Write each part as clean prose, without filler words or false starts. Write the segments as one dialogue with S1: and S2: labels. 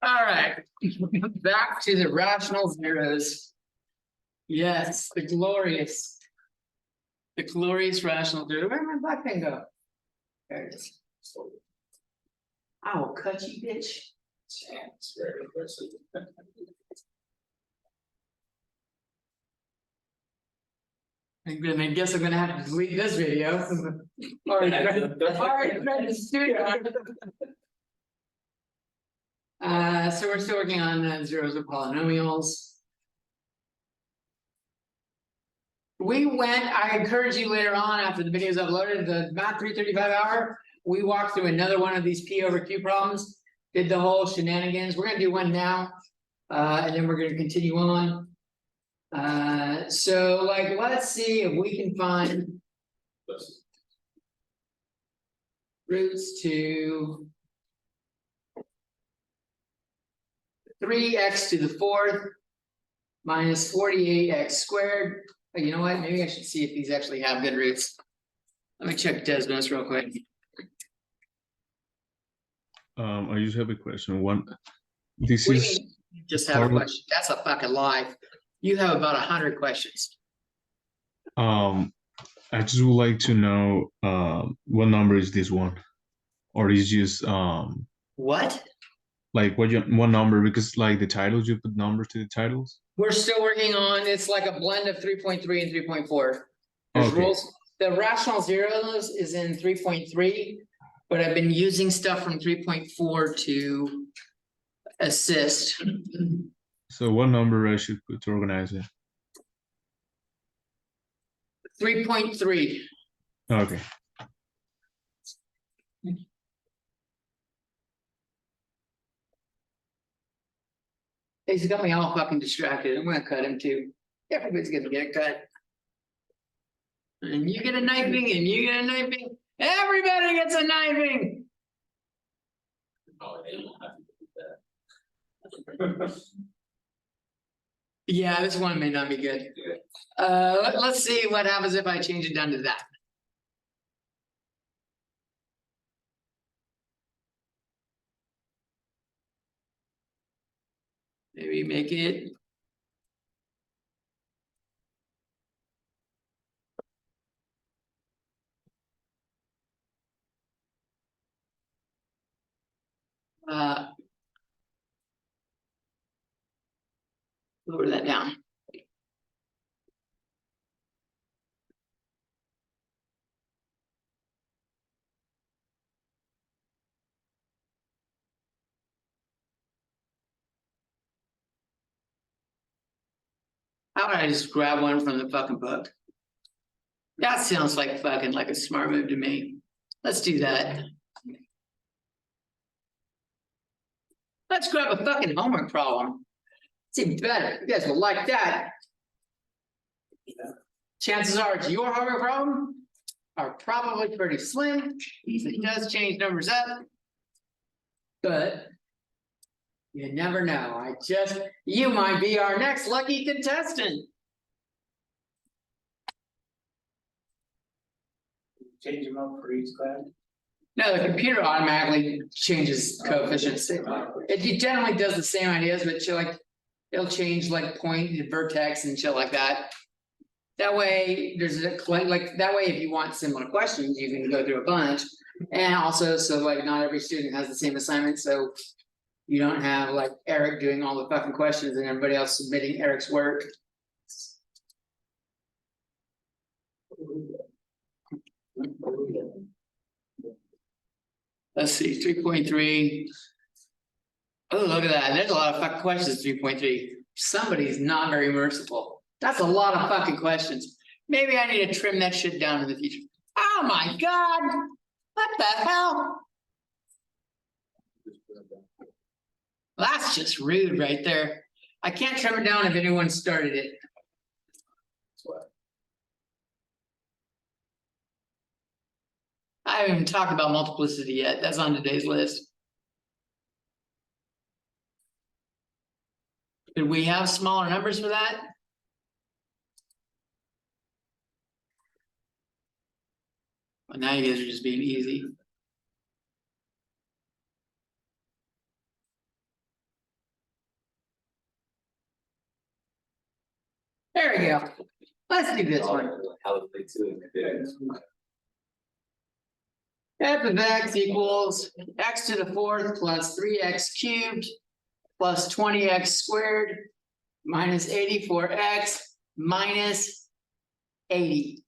S1: All right, back to the rational zeros. Yes, the glorious rational zero. Where did my black pen go? There it is. I will cut you, bitch.
S2: It's very impressive.
S1: I guess I'm gonna have to delete this video. Already read the studio. So we're still working on zeros with polynomials. I encourage you later on after the video is uploaded, the Math 335 hour, we walked through another one of these P over Q problems, did the whole shenanigans. We're gonna do one now, and then we're gonna continue on. So like, let's see if we can find roots to 3x to the fourth minus 48x squared. Oh, you know what? Maybe I should see if these actually have good roots. Let me check Desmos real quick.
S3: I just have a question. This
S1: What do
S3: is
S1: you mean you just have a question? That's a fucking lie. You have about 100 questions.
S3: I just would like to know what number is this one, or is just
S1: What?
S3: like what number? Because like the titles, you put numbers to the titles.
S1: We're still working on, it's like a blend of 3.3 and 3.4. There's
S3: Okay.
S1: rules. The rational zeros is in 3.3, but I've been using stuff from 3.4 to assist.
S3: So what number I should put to organize it?
S1: 3.3.
S3: Okay.
S1: He's got me all fucking distracted. I'm gonna cut him too. Everybody's gonna get a cut. And you get a knifing, and you get a knifing. Everybody gets a knifing.
S2: Oh, they don't have to do that.
S1: Yeah, this one may not be good. Let's see what happens if I change it down to that. Maybe make it. Lower that down. How about I just grab one from the fucking book? That sounds like fucking like a smart move to me. Let's do that. Let's grab a fucking homework problem. It's even better. You guys will like that. Chances are it's your homework problem are probably pretty slim. It does change numbers up. But you never know. You might be our next lucky contestant.
S2: Change them up for each class.
S1: No, the computer automatically changes coefficients. It generally does the same ideas, but it'll change like point and vertex and shit like that. That way, that way, if you want similar questions, you can go through a bunch. And also, so like not every student has the same assignment, so you don't have like Eric doing all the fucking questions and everybody else submitting Eric's work. Let's see, 3.3. Oh, look at that. There's a lot of fucking questions, 3.3. Somebody's not very merciful. That's a lot of fucking questions. Maybe I need to trim that shit down in the future. Oh my God. What the hell? That's just rude right there. I can't trim it down if anyone started it.
S2: That's what.
S1: I haven't even talked about multiplicity yet. That's on today's list. Did we have smaller numbers for that? Well, now you guys are just being easy. There we go. Let's do this one. F of x equals x to the fourth plus 3x cubed plus 20x squared minus 84x minus 80.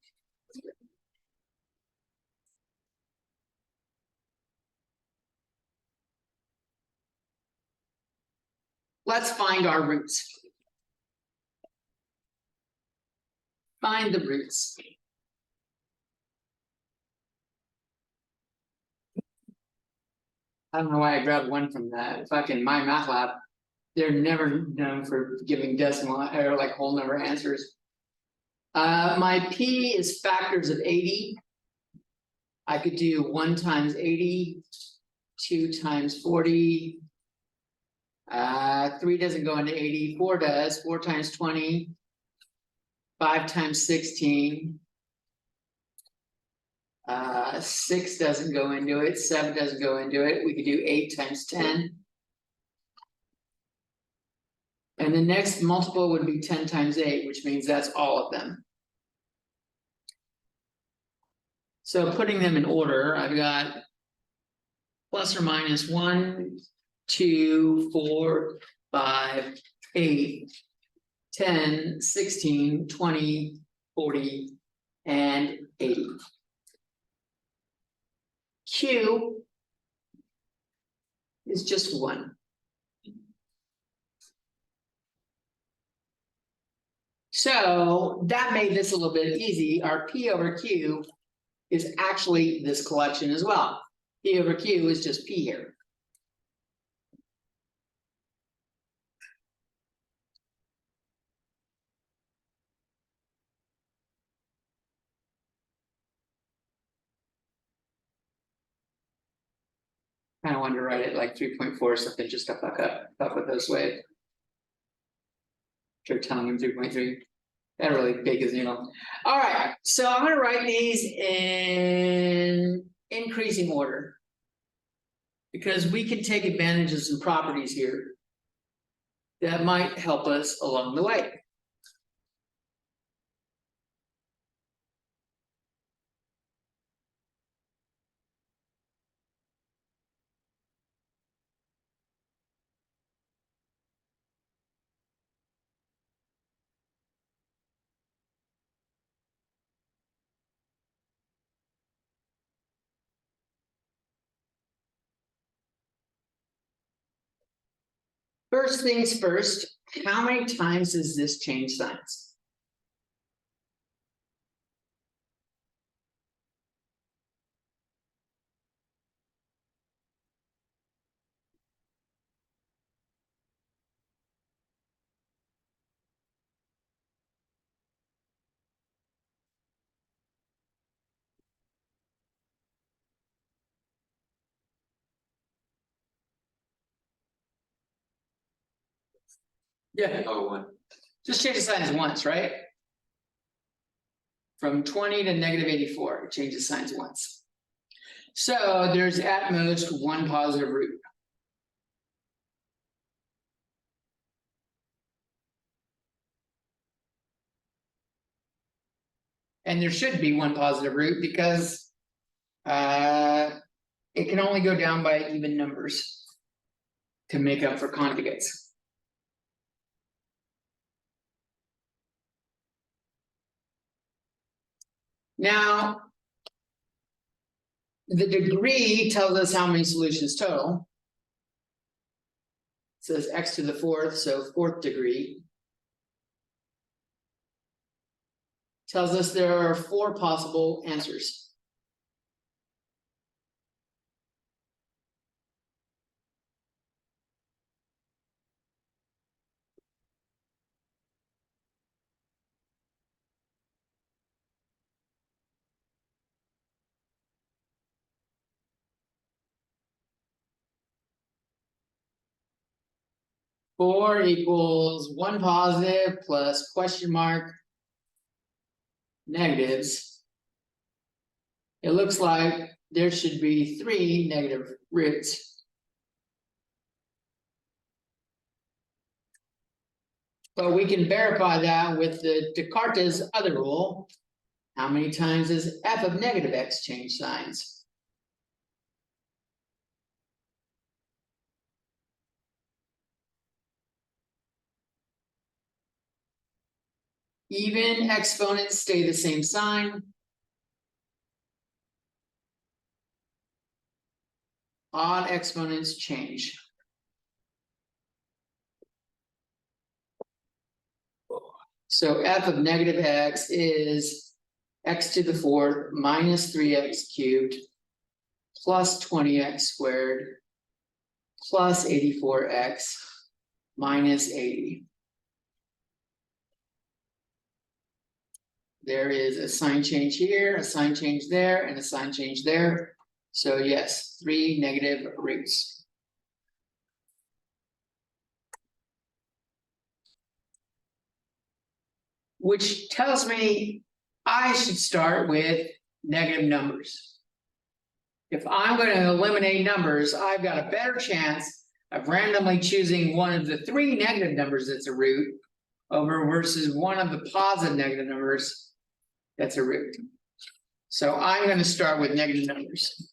S1: Let's find our roots. Find the roots. I don't know why I grabbed one from that fucking my math lab. They're never known for giving decimal or like whole number answers. My P is factors of 80. I could do 1 times 80, 2 times 40. 3 doesn't go into 80, 4 does, 4 times 20, 5 times 16. 6 doesn't go into it, 7 doesn't go into it. We could do 8 times 10. And the next multiple would be 10 times 8, which means that's all of them. So putting them in order, I've got plus or minus 1, 2, 4, 5, 8, 10, 16, 20, 40, and 80. Q is just 1. So that made this a little bit easy. Our P over Q is actually this collection as well. P over Q is just P here. Kind of wanted to write it like 3.4 or something just to fuck with those waves. You're telling him 3.3. That really big as you know. All right, so I'm going to write these in increasing order because we can take advantage of some properties here that might help us along the way. First things first, how many times does this change signs? Yeah.
S2: Oh, 1.
S1: Just change the signs once, right? From 20 to negative 84, it changes signs once. So there's at most 1 positive root. And there should be 1 positive root because it can only go down by even numbers to make up for conjugates. Now, the degree tells us how many solutions total. It says x to the fourth, so 4th degree. Tells us there are 4 possible answers. Four equals 1 positive plus question mark negatives. It looks like there should be 3 negative roots. But we can verify that with the Descartes' other rule. How many times does f of negative x change signs? Even exponents stay the same sign. Odd exponents change. So f of negative x is x to the fourth minus 3x cubed plus 20x squared plus 84x minus 80. There is a sign change here, a sign change there, and a sign change there. So yes, 3 negative roots. Which tells me I should start with negative numbers. If I'm going to eliminate numbers, I've got a better chance of randomly choosing one of the 3 negative numbers that's a root over versus one of the positive negative numbers that's a root. So I'm going to start with negative numbers.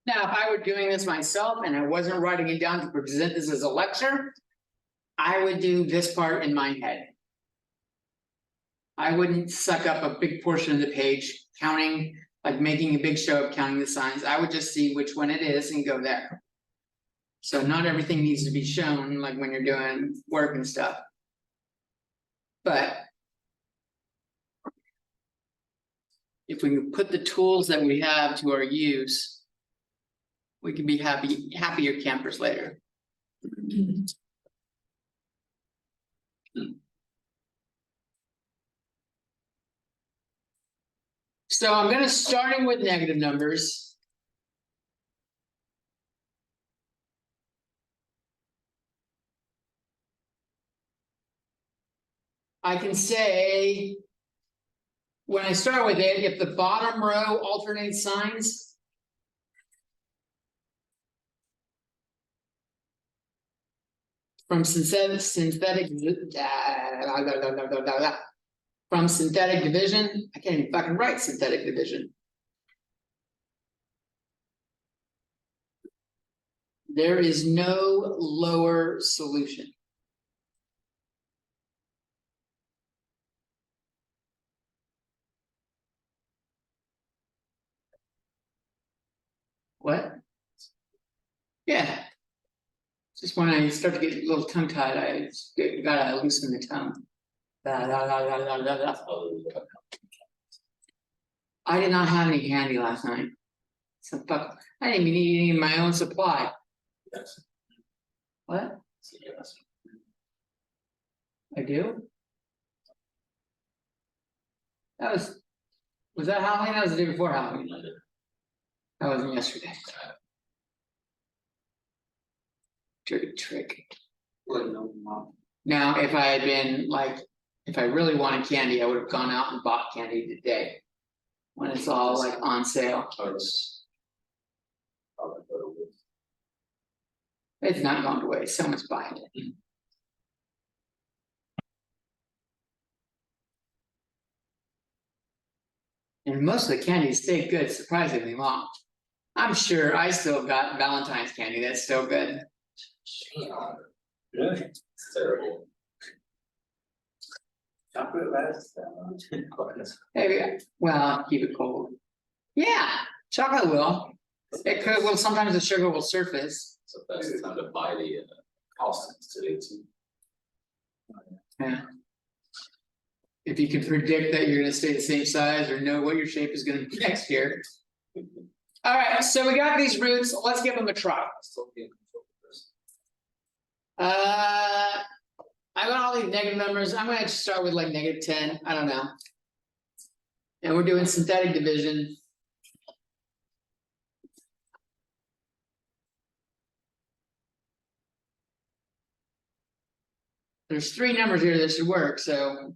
S1: Now, if I were doing this myself and I wasn't writing it down to present this as a lecture, I would do this part in my head. I wouldn't suck up a big portion of the page, counting, like making a big show of counting the signs. I would just see which one it is and go there. So not everything needs to be shown, like when you're doing work and stuff. But if we can put the tools that we have to our use, we can be happier campers later. So I'm going to starting with negative numbers. I can say, when I start with it, if the bottom row alternates signs, from synthetic division, I can't even fucking write synthetic division. There is no lower solution. What? Yeah. Just when I start to get a little tongue tied, I gotta loosen the tongue. I did not have any candy last night. So fuck, I didn't even eat any of my own supply.
S2: Yes.
S1: What?
S2: Yes.
S1: I do? Was that Halloween? That was the day before Halloween. That wasn't yesterday. Trick. Now, if I had been like, if I really wanted candy, I would have gone out and bought candy today. When it's all like on sale. It's not going to waste. Someone's buying it. And most of the candies stay good surprisingly long. I'm sure I still got Valentine's candy that's still good.
S2: Really? It's terrible. Chocolate lasts that much?
S1: Maybe, well, keep it cold. Yeah, chocolate will. It could, well, sometimes the sugar will surface.
S4: So that's the time to buy the house today too.
S1: Yeah. If you can predict that you're gonna stay the same size or know what your shape is gonna be next year. Alright, so we got these roots, let's give them a try.
S4: Still be in control of this.
S1: I got all these negative numbers, I'm gonna start with like -10, I don't know. And we're doing synthetic division. There's 3 numbers here that should work, so.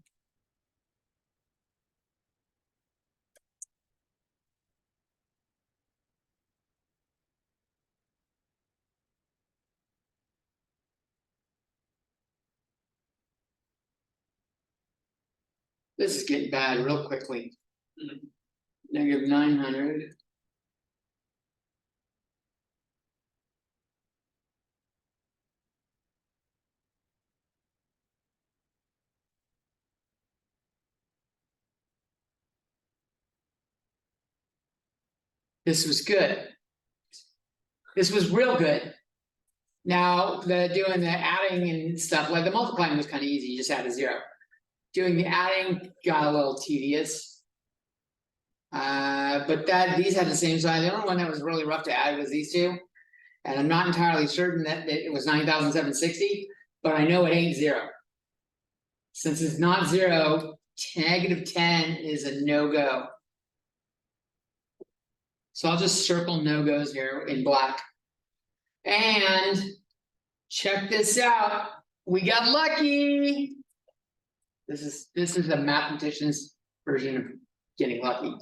S1: This is getting bad real quickly. -900. This was good. This was real good. Now, doing the adding and stuff, like the multiplying was kind of easy, you just add a 0. Doing the adding got a little tedious. But these had the same size. The only one that was really rough to add was these two. And I'm not entirely certain that it was 9,760, but I know it ain't 0. Since it's not 0, -10 is a no-go. So I'll just circle no-goes here in black. And check this out. We got lucky. This is a mathematician's version of getting lucky.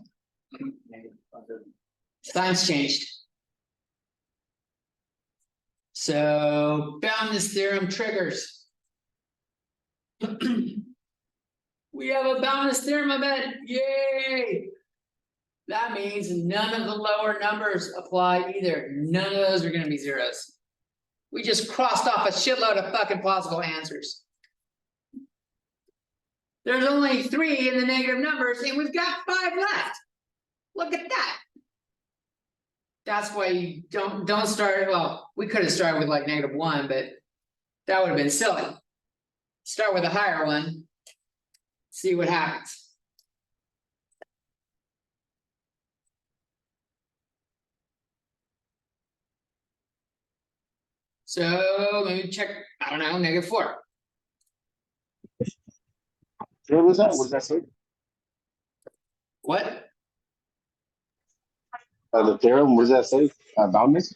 S1: Signs changed. So boundness theorem triggers. We have a boundness theorem event. Yay! That means none of the lower numbers apply either. None of those are going to be zeros. We just crossed off a shitload of fucking possible answers. There's only 3 in the negative numbers, and we've got 5 left. Look at that. That's why you don't start. Well, we could have started with like -1, but that would have been silly. Start with a higher one. See what happens. So maybe check, I don't know, -4.
S5: What was that? What does that say?
S1: What?
S5: The theorem, what does that say? Boundness?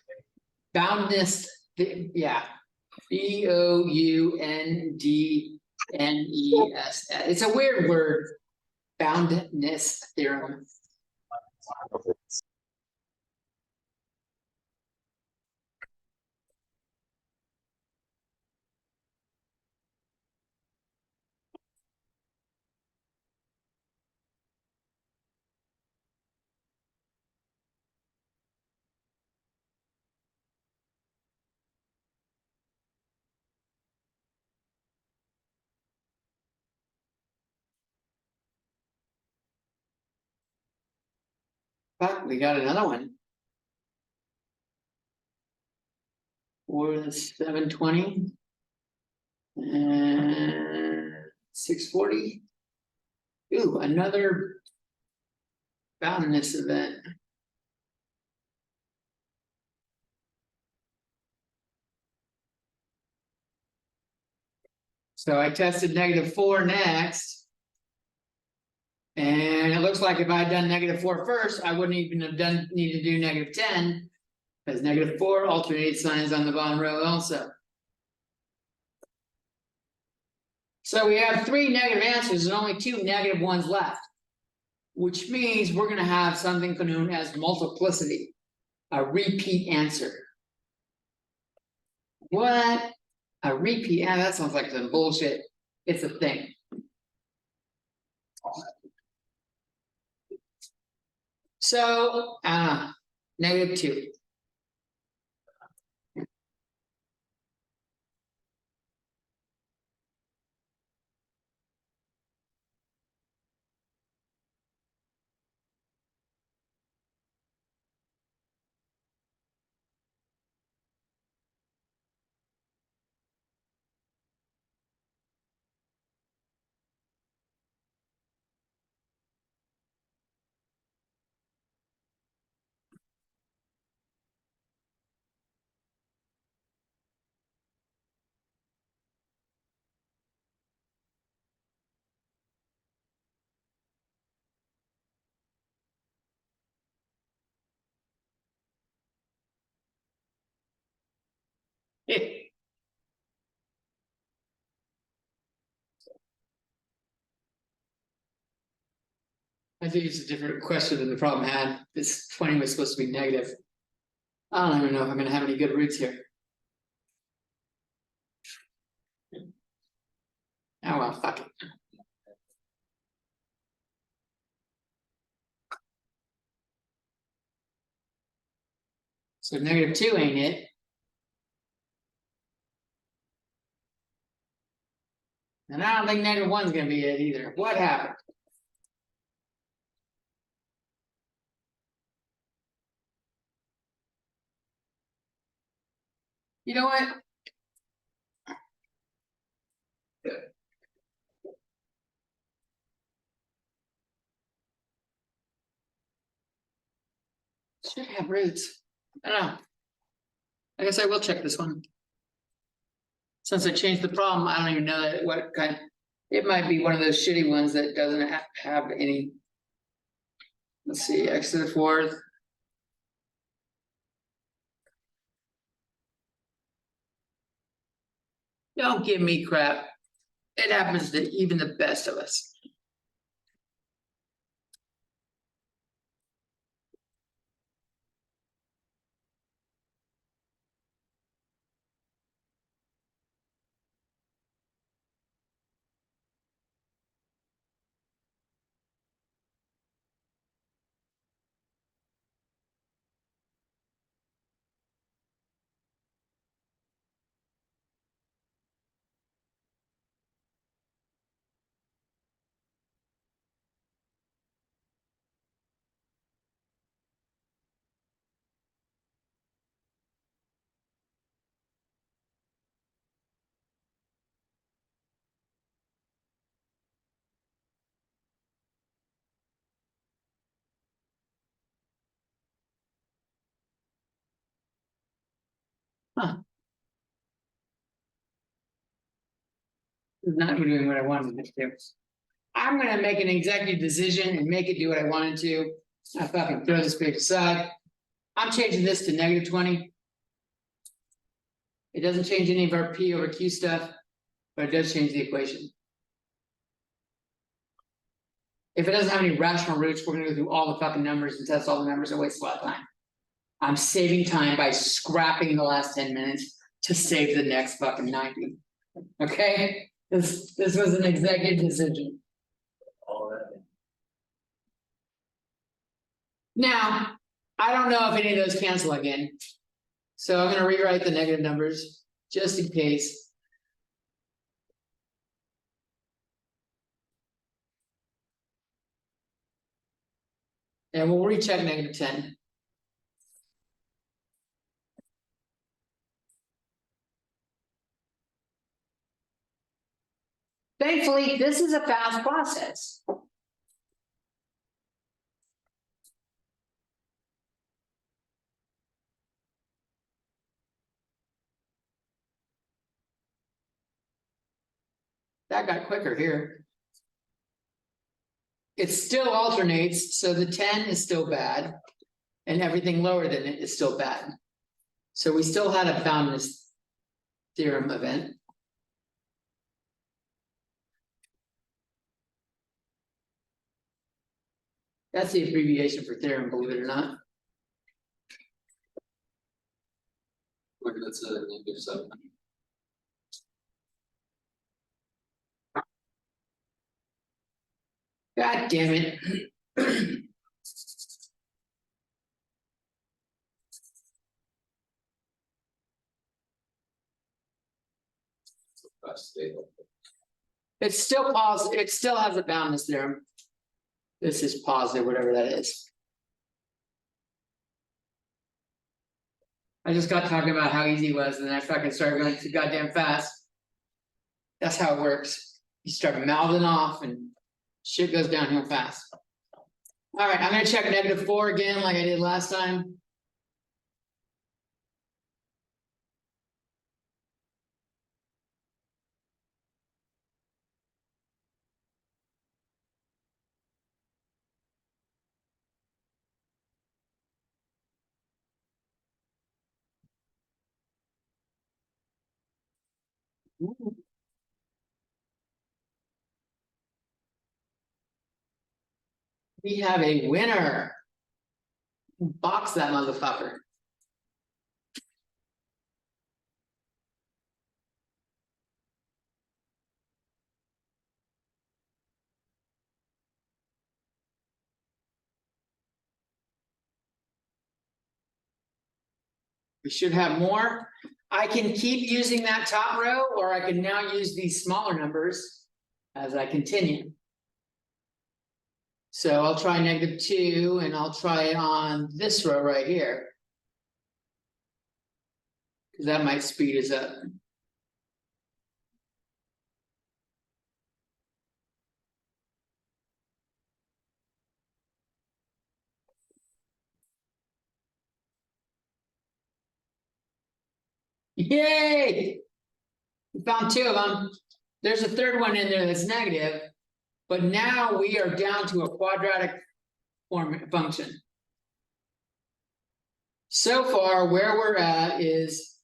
S1: Boundness, yeah. BOUNDNES. It's a weird word. Boundness theorem.
S5: Okay.
S1: But we got another one. For the 720. And 640. Ooh, another boundness event. So I tested -4 next. And it looks like if I had done -4 first, I wouldn't even have need to do -10. Because -4 alternate signs on the bottom row also. So we have 3 negative answers and only 2 negative ones left. Which means we're gonna have something known as multiplicity. A repeat answer. What? A repeat, that sounds like some bullshit. It's a thing. So, -2. I think it's a different question than the problem had. This 20 was supposed to be negative. I don't even know if I'm gonna have any good roots here. Oh well, fuck it. So -2 ain't it? And I don't think -1's gonna be it either. What happened? You know what? Should have roots. I don't know. I guess I will check this one. Since I changed the problem, I don't even know that what kind. It might be one of those shitty ones that doesn't have any. Let's see, x to the fourth. Don't give me crap. It happens to even the best of us. Huh. It's not doing what I wanted it to do. I'm gonna make an executive decision and make it do what I wanted to. I fucking throw this page aside. I'm changing this to -20. It doesn't change any of our P over Q stuff, but it does change the equation. If it doesn't have any rational roots, we're gonna go through all the fucking numbers and test all the numbers and waste a lot of time. I'm saving time by scrapping the last 10 minutes to save the next fucking 90. Okay? This was an executive decision.
S2: All that.
S1: Now, I don't know if any of those cancel again. So I'm gonna rewrite the negative numbers just in case. And we'll recheck -10. Thankfully, this is a fast process. That got quicker here. It still alternates, so the 10 is still bad. And everything lower than it is still bad. So we still had a boundness theorem event. That's the abbreviation for theorem, believe it or not.
S4: Look, that's a -7.
S1: God damn it.
S4: Fast data.
S1: It's still positive, it still has a boundness theorem. This is positive, whatever that is. I just got talking about how easy it was, and then I fucking started going too goddamn fast. That's how it works. You start mouthing off and shit goes downhill fast. All right, I'm gonna check -4 again like I did last time. We have a winner. Box that motherfucker. We should have more. I can keep using that top row, or I can now use these smaller numbers as I continue. So I'll try -2 and I'll try it on this row right here. Because that might speed us up. Yay! We found 2 of them. There's a third one in there that's negative, but now we are down to a quadratic form function. So far, where we're at is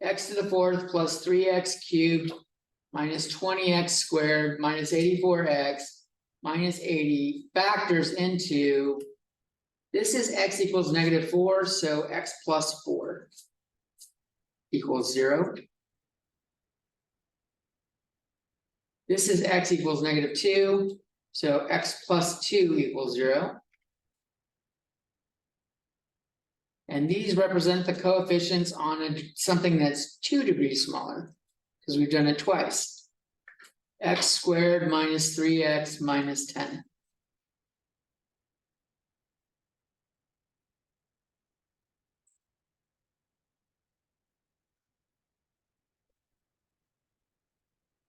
S1: x to the 4th plus 3x cubed minus 20x squared minus 84x minus 80 factors into, this is x equals -4, so x plus 4 equals 0. This is x equals -2, so x plus 2 equals 0. And these represent the coefficients on something that's 2 degrees smaller, because we've done it twice. X squared minus 3x minus 10.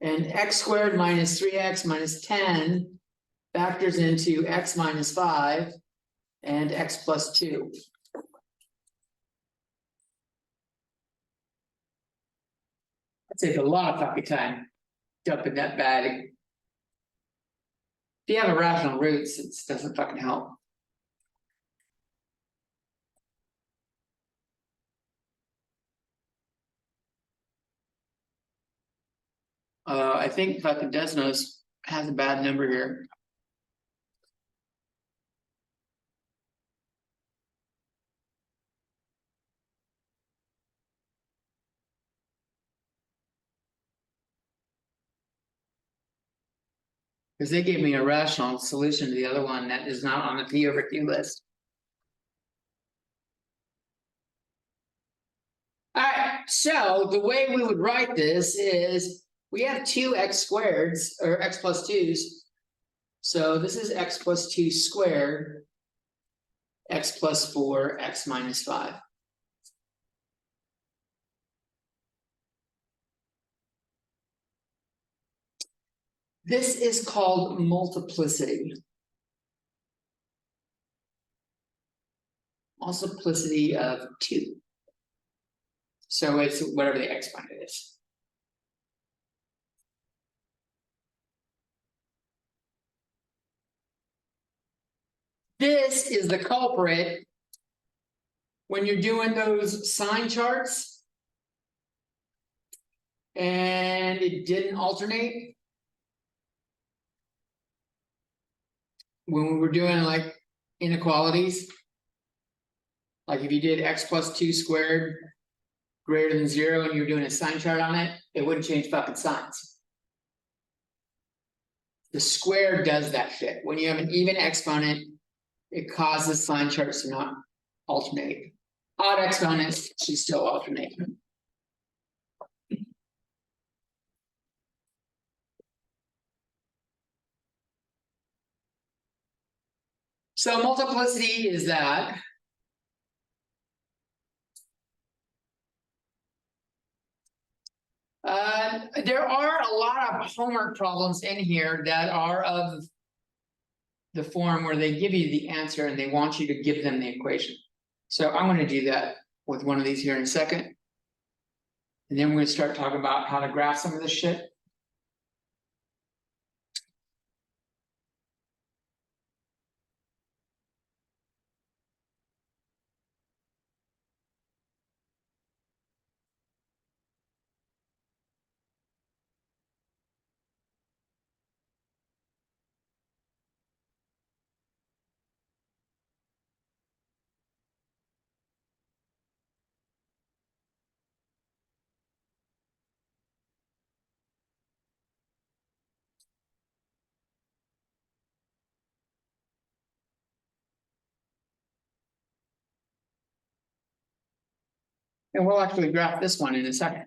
S1: And x squared minus 3x minus 10 factors into x minus 5 and x plus 2. That takes a lot of fucking time dumping that bag. If you have irrational roots, it doesn't fucking help. I think fucking Desmos has a bad number here. Because they gave me a rational solution to the other one that is not on the P over Q list. All right, so the way we would write this is we have 2x squareds or x plus 2s. So this is x plus 2 squared, x plus 4, x minus 5. This is called multiplicity. Multiplicity of 2. So it's whatever the exponent is. This is the culprit when you're doing those sign charts and it didn't alternate. When we were doing like inequalities, like if you did x plus 2 squared greater than 0 and you're doing a sign chart on it, it wouldn't change fucking signs. The square does that shit. When you have an even exponent, it causes sign charts to not alternate. Odd exponents should still alternate. So multiplicity is that. There are a lot of homework problems in here that are of the form where they give you the answer and they want you to give them the equation. So I'm going to do that with one of these here in a second. And then we're going to start talking about how to graph some of this shit. And we'll actually graph this one in a second.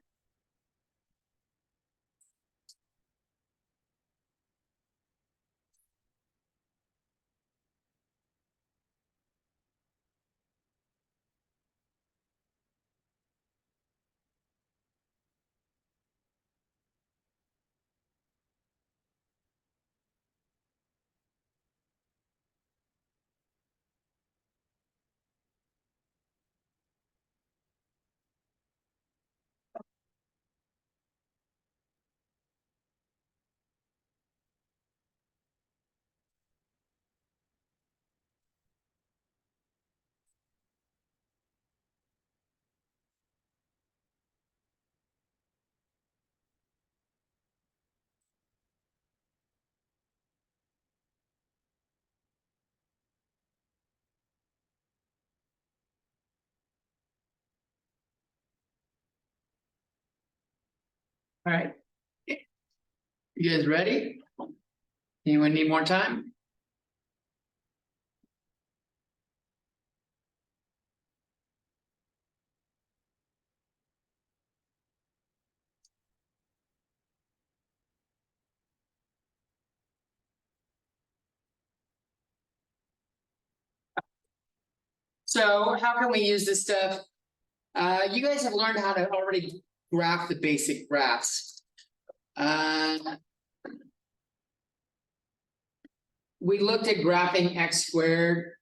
S1: All right. You guys ready? Anyone need more time? So how can we use this stuff? You guys have learned how to already graph the basic graphs. We looked at graphing x squared.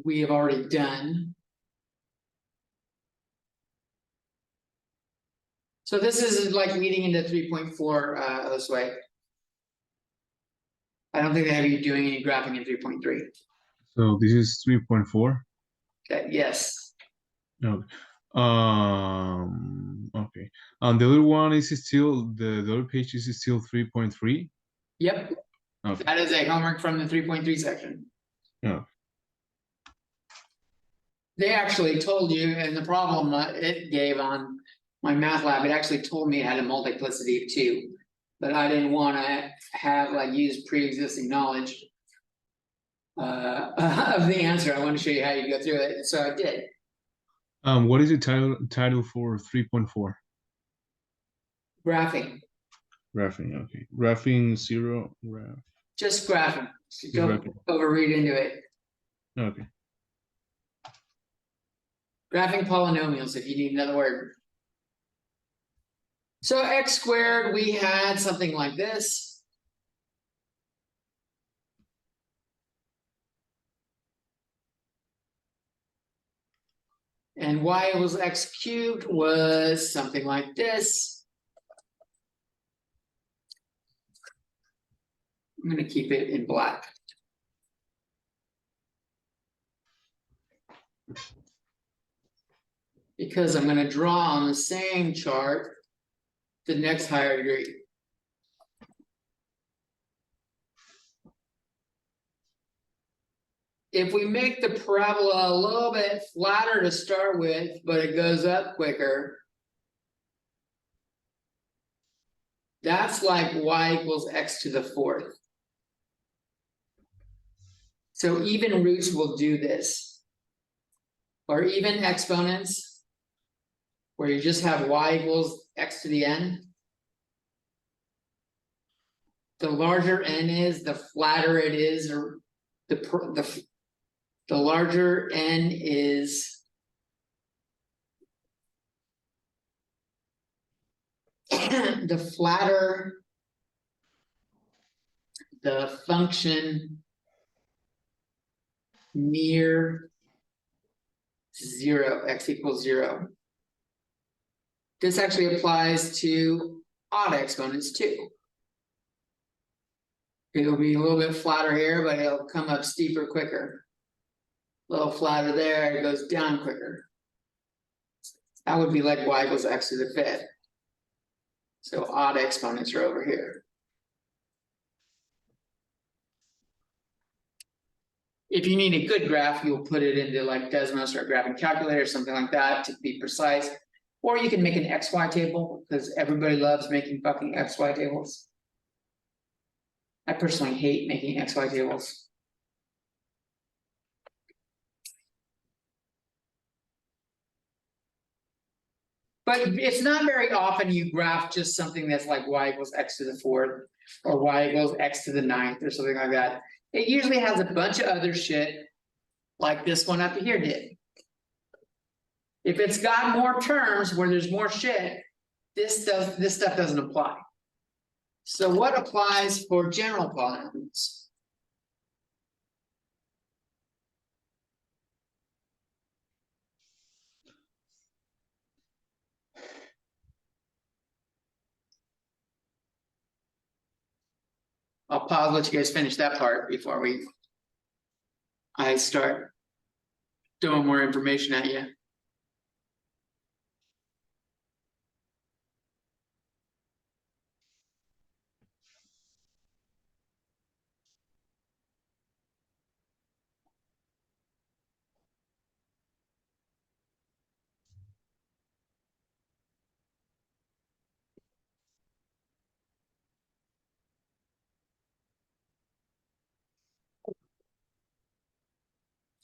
S1: We have already done. So this is like leading into 3.4 this way. I don't think they have you doing any graphing in 3.3.
S3: So this is 3.4.
S1: Okay, yes.
S3: Okay. Okay. And the other one is still the other page is still 3.3.
S1: Yep.
S3: Okay.
S1: That is a homework from the 3.3 section.
S3: Yeah.
S1: They actually told you, and the problem it gave on my math lab, it actually told me it had a multiplicity of 2. But I didn't want to have like use pre-existing knowledge of the answer. I want to show you how you go through it. So I did.
S3: What is the title for 3.4?
S1: Graphing.
S3: Graphing. Okay. Graphing 0 graph.
S1: Just graphing. Don't
S3: Graphing.
S1: overread into it.
S3: Okay.
S1: Graphing polynomials, if you need another word. So x squared, we had something like this. And y equals x cubed was something like this. I'm going to keep it in black. Because I'm going to draw on the same chart the next higher degree. If we make the parabola a little bit flatter to start with, but it goes up quicker, that's like y equals x to the 4th. So even roots will do this. Or even exponents, where you just have y equals x to the n. The larger n is, the flatter it is, or the larger n is the flatter the function near 0, x equals 0. This actually applies to odd exponents too. It'll be a little bit flatter here, but it'll come up steeper quicker. A little flatter there, it goes down quicker. That would be like y equals x to the 5th. So odd exponents are over here. If you need a good graph, you'll put it into like Desmos or a graphing calculator or something like that to be precise. Or you can make an XY table because everybody loves making fucking XY tables. I personally hate making XY tables. But it's not very often you graph just something that's like y equals x to the fourth. Or y equals x to the ninth or something like that. It usually has a bunch of other shit. Like this one up here did. If it's got more terms where there's more shit, this stuff doesn't apply. So what applies for general polynomials? I'll pause, let you guys finish that part before I start throwing more information at you.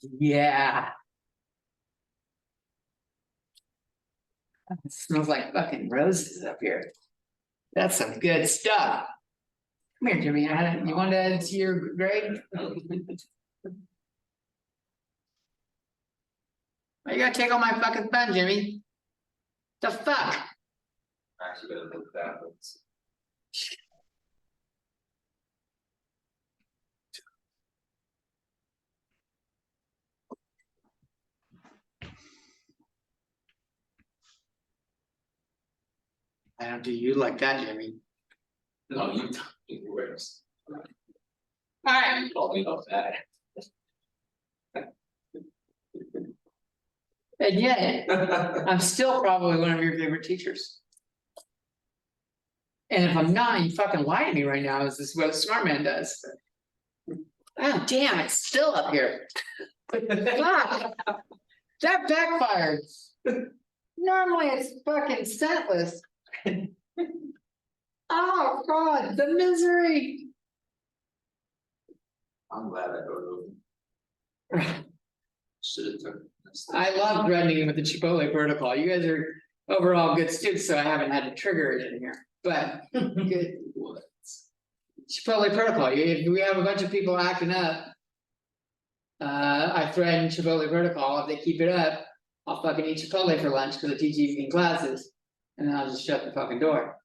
S1: Yeah. It smells like fucking roses up here. That's some good stuff. Come here, Jimmy. You want to add to your grade? Why you gotta take all my fucking fun, Jimmy? The fuck?
S4: Actually, gonna look that, but
S1: I don't do you like that, Jimmy.
S4: no, you don't, you worse.
S1: Alright,
S4: You called me off that.
S1: and yet, I'm still probably one of your favorite teachers. And if I'm not, you fucking lie to me right now, is this what a smart man does? Oh, damn, it's still up here. Fuck. That backfired. Normally it's fucking scentless. Oh, God, the misery.
S4: I'm glad I go to. Should have took.
S1: I love threatening with the Chipotle protocol. You guys are overall good students, so I haven't had to trigger it in here, but good. Chipotle protocol, if we have a bunch of people acting up. I threaten Chipotle protocol, if they keep it up, I'll fucking eat Chipotle for lunch, cause I teach evening classes. And then I'll just shut the fucking door.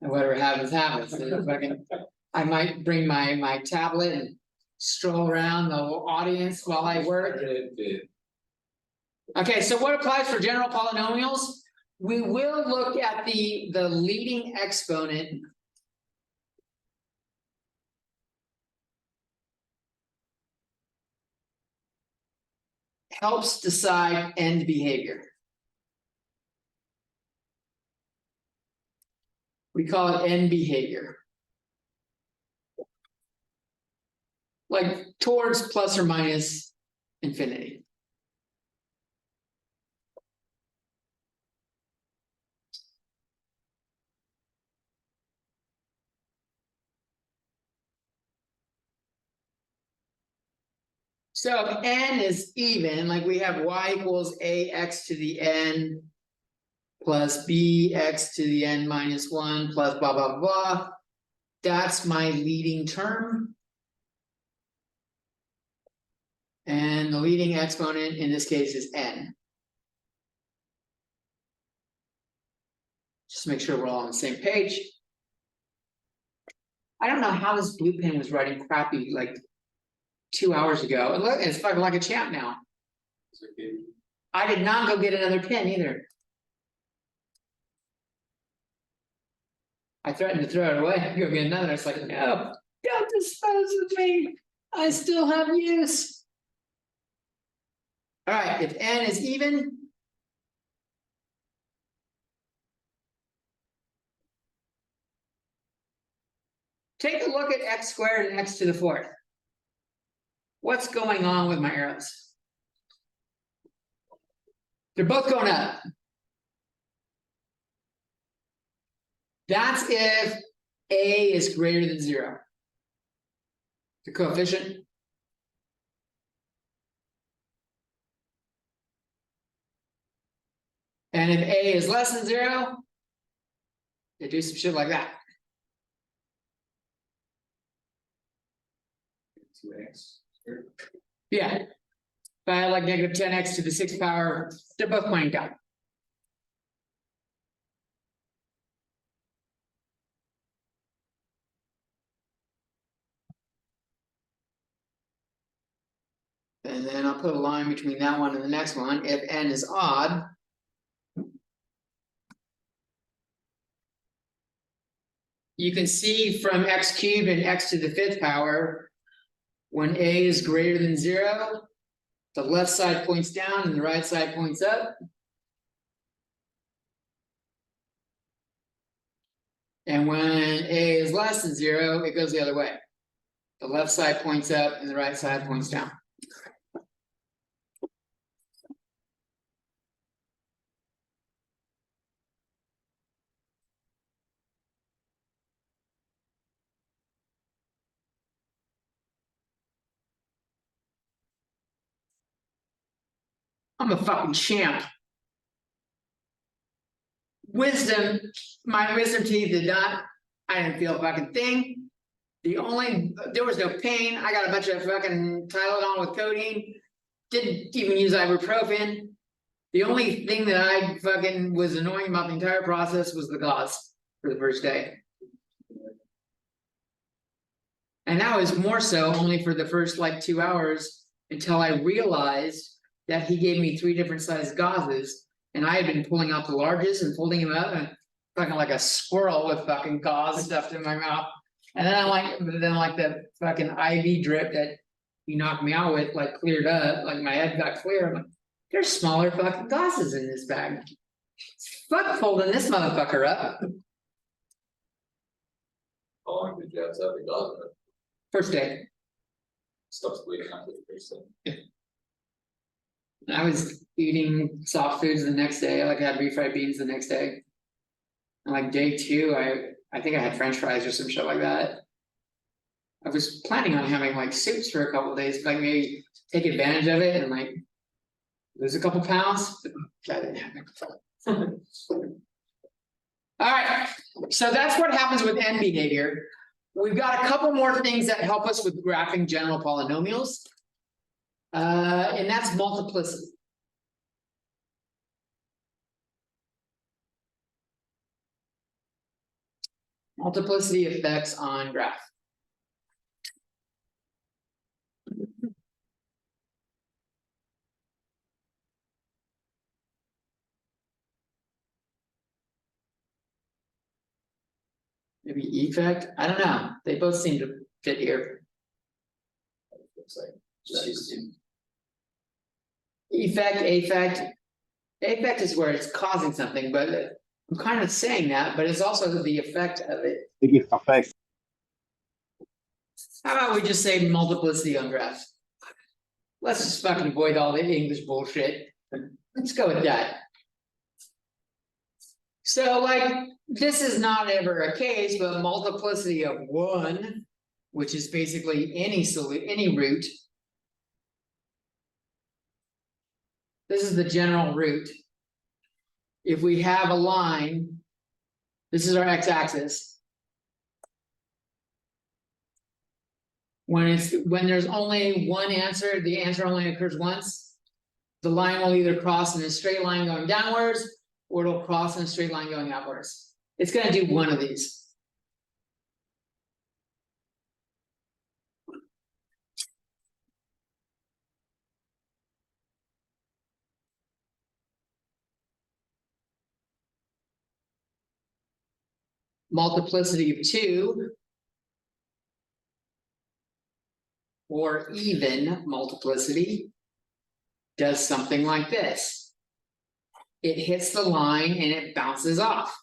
S1: And whatever happens, happens. So fucking, I might bring my tablet and stroll around the audience while I work. Okay, so what applies for general polynomials? We will look at the leading exponent. Helps decide end behavior. We call it end behavior. Like towards plus or minus infinity. So if n is even, like we have y equals ax to the n plus bx to the n minus 1 plus blah, blah, blah. That's my leading term. And the leading exponent in this case is n. Just make sure we're all on the same page. I don't know how this blue pen was writing crappy like 2 hours ago. And look, it's fucking like a champ now. I did not go get another pen either. I threatened to throw it away, go get another. It's like, no, don't dispose of me. I still have use. All right, if n is even. Take a look at x squared and x to the fourth. What's going on with my arrows? They're both going up. That's if a is greater than 0. the coefficient. And if A is less than 0, they do some shit like that.
S4: 2x.
S1: Yeah. If I had like negative 10x to the 6th power, they're both pointing down. And then I'll put a line between that one and the next one. If n is odd, you can see from x cubed and x to the 5th power, when a is greater than 0, the left side points down and the right side points up. And when a is less than 0, it goes the other way. The left side points up and the right side points down. I'm a fucking champ. Wisdom, my wisdom teeth did not, I didn't feel a fucking thing. There was no pain. I got a bunch of fucking Tylenol with codeine. Didn't even use ibuprofen. The only thing that I fucking was annoying about the entire process was the gauze for the first day. And that was more so only for the first like 2 hours until I realized that he gave me 3 different sized gauzes. And I had been pulling out the largest and folding them up and fucking like a squirrel with fucking gauze stuffed in my mouth. And then like the fucking IV drip that he knocked me out with, like cleared up, like my head got clear. I'm like, there's smaller fucking gauzes in this bag. Fuck folding this motherfucker up.
S4: How long did you have to have the dog?
S1: First day.
S4: Stops bleeding after the first day.
S1: I was eating soft foods the next day. Like I had refried beans the next day. And like day 2, I think I had French fries or some shit like that. I was planning on having like soups for a couple of days, like maybe take advantage of it and like lose a couple pounds. But that didn't happen. All right, so that's what happens with end behavior. We've got a couple more things that help us with graphing general polynomials. And that's multiplicity. Multiplicity effects on graph. Maybe effect, I don't know, they both seem to fit here.
S4: Looks like just used to.
S1: Affect is where it's causing something, but I'm kind of saying that, but it's also the effect of it.
S5: It affects.
S1: How about we just say multiplicity on graphs? Let's just fucking avoid all the English bullshit. Let's go with that. So like, this is not ever a case, but multiplicity of 1, which is basically any root. This is the general root. If we have a line, this is our x-axis. When there's only one answer, the answer only occurs once. The line will either cross in a straight line going downwards, or it'll cross in a straight line going upwards. It's going to do one of these. Multiplicity of 2, or even multiplicity, does something like this. It hits the line and it bounces off.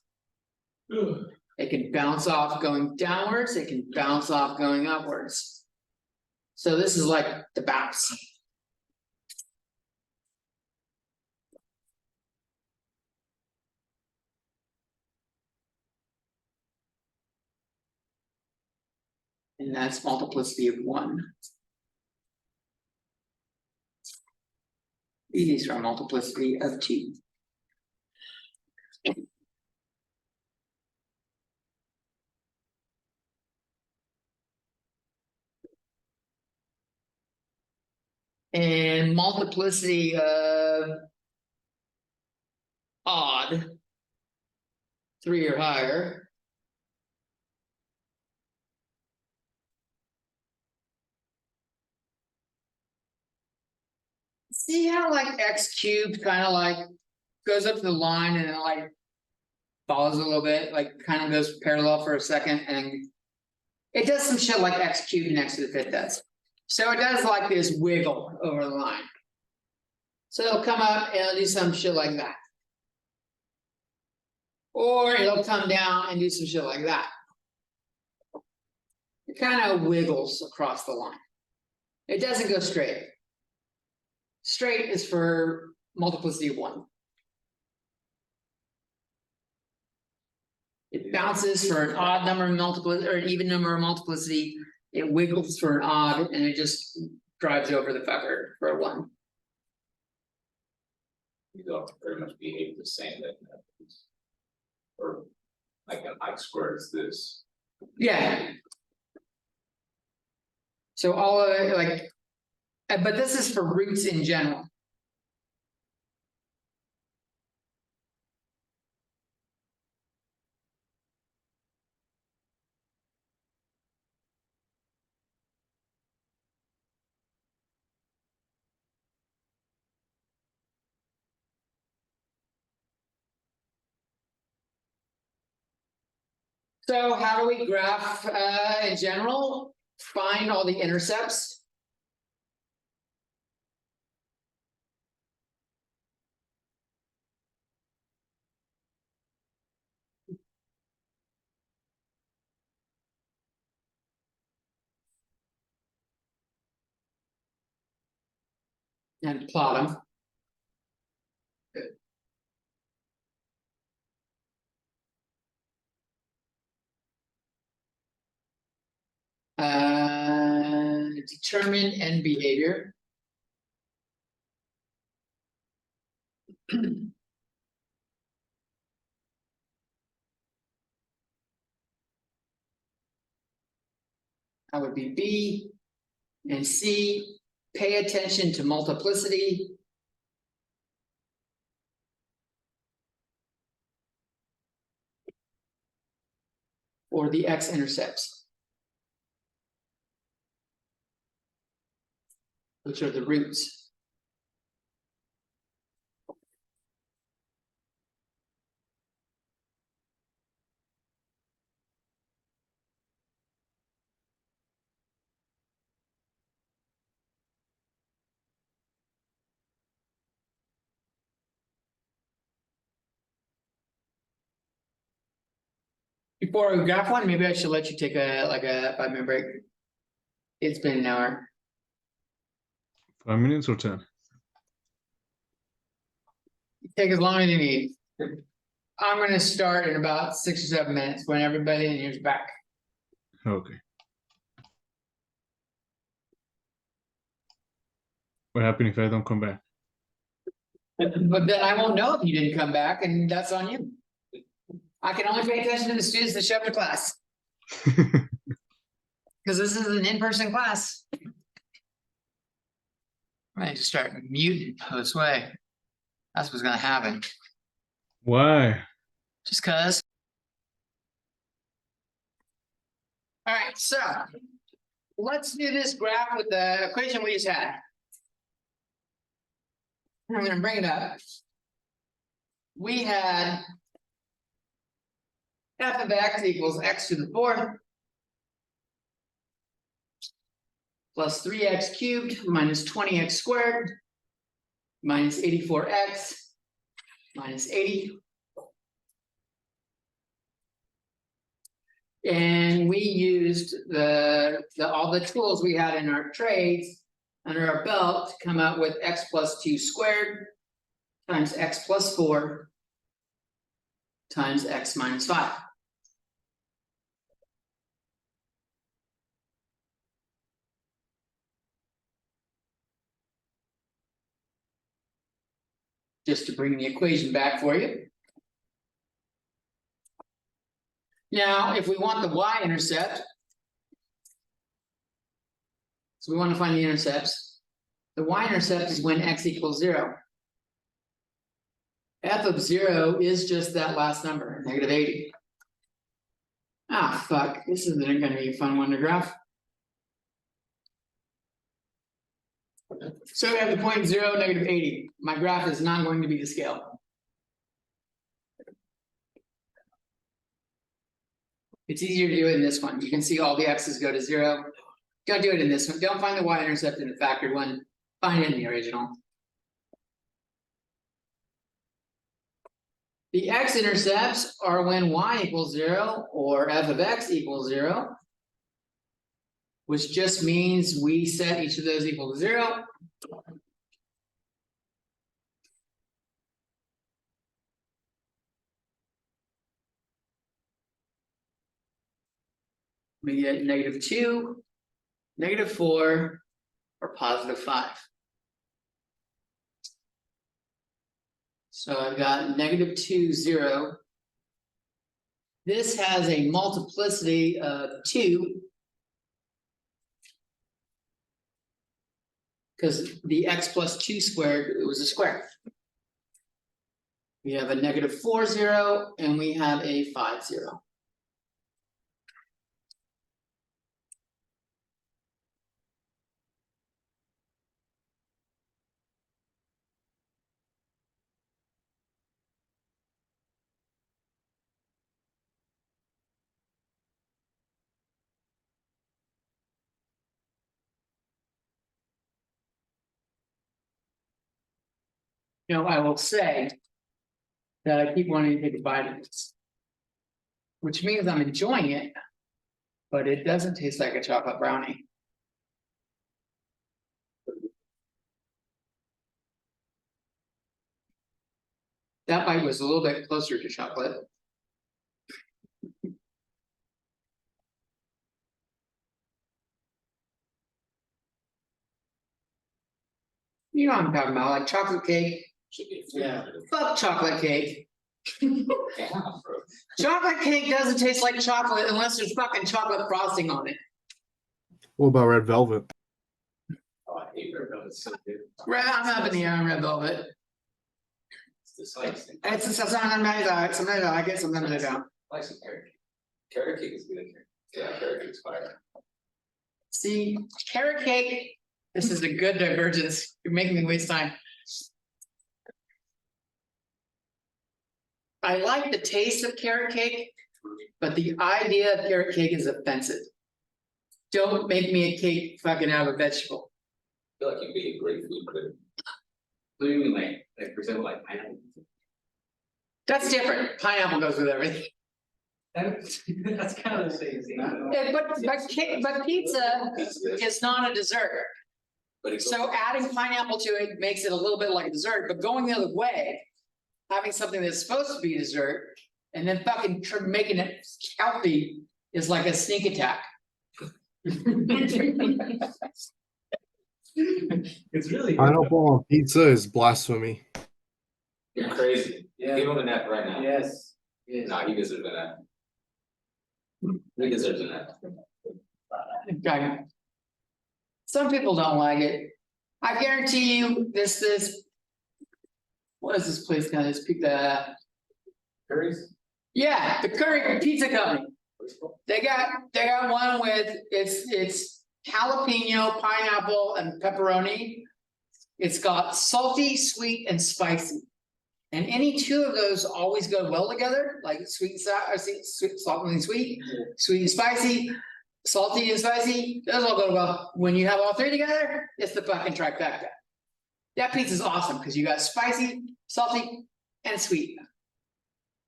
S1: It can bounce off going downwards, it can bounce off going upwards. So this is like the bounce. And that's multiplicity of 1. These are multiplicity of 2. And multiplicity of odd, 3 or higher. See how like x cubed kind of like goes up to the line and then like follows a little bit, like kind of goes parallel for a second, and it does some shit like x cubed next to the fifth does. So it does like this wiggle over the line. So it'll come up and it'll do some shit like that. Or it'll come down and do some shit like that. It kind of wiggles across the line. It doesn't go straight. Straight is for multiplicity of 1. It bounces for an odd number of multiplicity or an even number of multiplicity. It wiggles for an odd and it just drives over the fucker for a 1.
S4: You don't very much behave the same then. Or like an I squared is this.
S1: Yeah. So all of it like, but this is for roots in general. So how do we graph in general? Find all the intercepts. And plot them. Determine end behavior. That would be B. And C, pay attention to multiplicity. Or the x-intercepts, which are the roots. Before we graph one, maybe I should let you take a 5-minute break. It's been an hour.
S3: 5 minutes or 10?
S1: Take as long as you need. I'm gonna start in about 6 or 7 minutes when everybody in here's back.
S3: Okay. What happened if I don't come back?
S1: But then I won't know if you didn't come back, and that's on you. I can only pay attention to the students that show up to class, because this is an in-person class. I just start muting this way. That's what's gonna happen.
S3: Why?
S1: Just cause. All right, so let's do this graph with the equation we just had. I'm gonna bring it up. We had f of x equals x to the 4th plus 3x cubed minus 20x squared minus 84x minus 80. And we used all the tools we had in our trades under our belt to come out with x plus 2 squared times x plus 4 times x minus 5. just to bring the equation back for you. Now, if we want the y-intercept, so we want to find the intercepts. The y-intercept is when x equals 0. F of 0 is just that last number, -80. Ah, fuck, this isn't going to be a fun one to graph. So we have the point 0, -80. My graph is not going to be to scale. It's easier to do it in this one. You can see all the x's go to 0. Don't do it in this one. Don't find the y-intercept in the factored one. Find it in the original. The x-intercepts are when y equals 0 or f of x equals 0, which just means we set each of those equal to 0. We get -2, -4, or +5. So I've got -2, 0. This has a multiplicity of 2. Because the x plus 2 squared, it was a square. We have a -4, 0, and we have a 5, 0. You know, I will say that I keep wanting to take a bite of this, which means I'm enjoying it, but it doesn't taste like a chocolate brownie. That bite was a little bit closer to chocolate. You know what I'm talking about, like chocolate cake.
S4: Should be.
S2: Yeah.
S1: Fuck chocolate cake.
S4: Yeah, bro.
S1: Chocolate cake doesn't taste like chocolate unless there's fucking chocolate frosting on it.
S6: What about red velvet?
S4: Oh, I hate red velvet, it's so good.
S1: I'm up in the air on red velvet.
S4: It's disgusting.
S1: It's sometimes I like it, sometimes I don't.
S4: I like some carrot cake. Carrot cake is good. Yeah, carrot cake's fire.
S1: See, carrot cake, this is a good divergence. You're making me waste time. I like the taste of carrot cake, but the idea of carrot cake is offensive. Don't make me a cake fucking out of a vegetable.
S4: I feel like you'd be a great food critic. What do you mean, like for example, like pineapple?
S1: That's different. Pineapple goes with everything.
S2: That's kind of the same thing.
S1: Yeah, but pizza is not a dessert.
S4: But it's
S1: So adding pineapple to it makes it a little bit like a dessert, but going the other way, having something that's supposed to be dessert and then fucking making it healthy is like a sneak attack.
S2: It's really good.
S6: Pineapple on pizza is blasphemy.
S4: You're crazy.
S2: Yeah.
S4: Give him an F right now.
S2: Yes. Yes.
S4: Nah, he deserves an F. He deserves an F.
S1: Okay. Some people don't like it. I guarantee you this, what is this place called? This pizza,
S4: Curries?
S1: yeah, the Curry Pizza Company. They got one with it's jalapeno, pineapple, and pepperoni. It's got salty, sweet, and spicy. And any two of those always go well together, like sweet and sour, salt and sweet, sweet and spicy, salty and spicy. Those all go well. When you have all three together, it's the fucking trifecta. That pizza's awesome because you got spicy, salty, and sweet.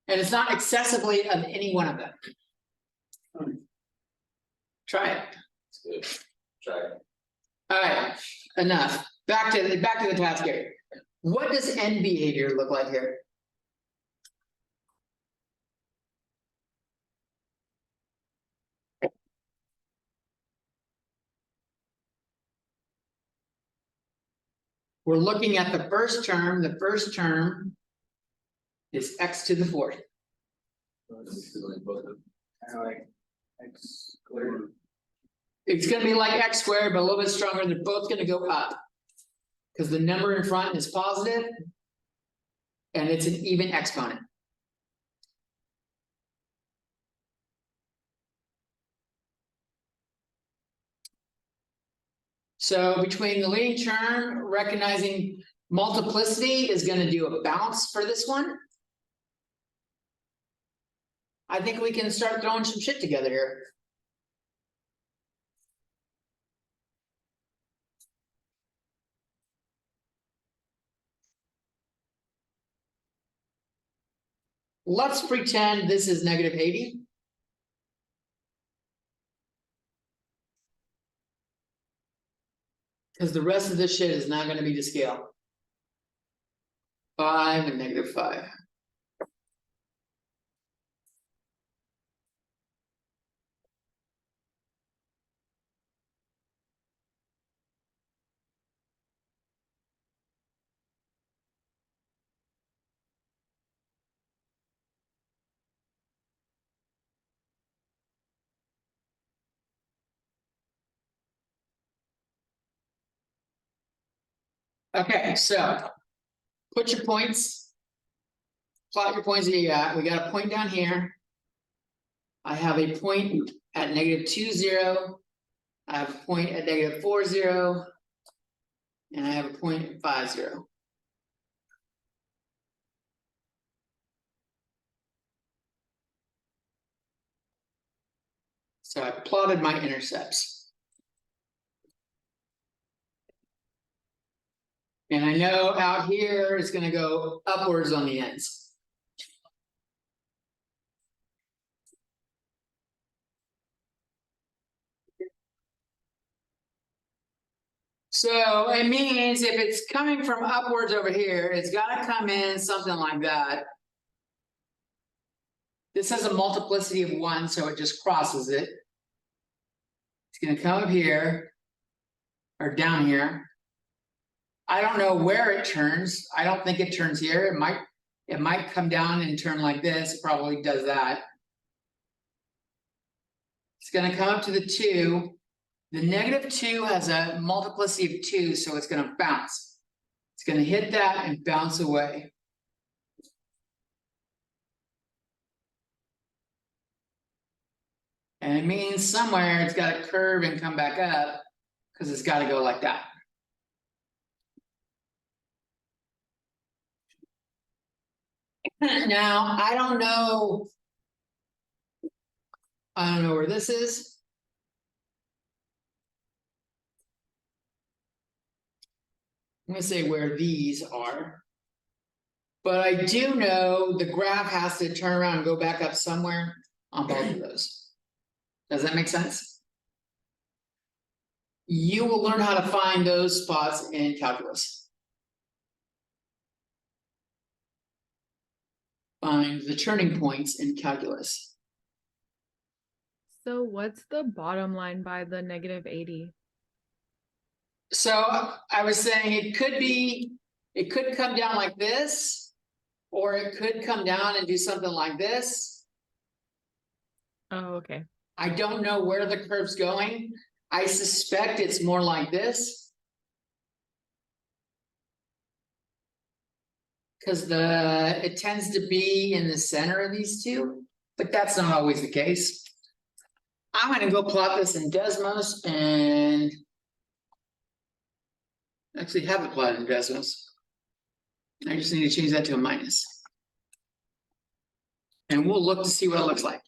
S1: And it's not excessively of any one of them. Try it.
S4: It's good. Try it.
S1: All right, enough. Back to the task area. What does end behavior look like here? we're looking at the first term. The first term is x to the fourth.
S2: Like X squared.
S1: It's gonna be like x squared, but a little bit stronger. They're both gonna go up. Because the number in front is positive, and it's an even exponent. So between the leading term, recognizing multiplicity is gonna do a bounce for this one. I think we can start throwing some shit together here. Let's pretend this is -80. Because the rest of this shit is not gonna be to scale. 5 and -5. Okay, so put your points. Plot your points that you got. We got a point down here. I have a point at -2, 0. I have a point at -4, 0. And I have a point at 5, 0. So I plotted my intercepts. And I know out here it's gonna go upwards on the ends. So it means if it's coming from upwards over here, it's gotta come in something like that. This has a multiplicity of 1, so it just crosses it. It's gonna come up here. Or down here. I don't know where it turns. I don't think it turns here. It might come down and turn like this. It probably does that. It's gonna come up to the 2. The -2 has a multiplicity of 2, so it's gonna bounce. It's gonna hit that and bounce away. And it means somewhere it's got to curve and come back up because it's got to go like that. Now, I don't know where this is. I'm gonna say where these are. But I do know the graph has to turn around and go back up somewhere on both of those. Does that make sense? You will learn how to find those spots in calculus. Find the turning points in calculus.
S7: So what's the bottom line by the -80?
S1: So I was saying it could come down like this, or it could come down and do something like this.
S7: Oh, okay.
S1: I don't know where the curve's going. I suspect it's more like this. Because it tends to be in the center of these two, but that's not always the case. I'm gonna go plot this in Desmos and actually have it plotted in Desmos. I just need to change that to a minus. And we'll look to see what it looks like.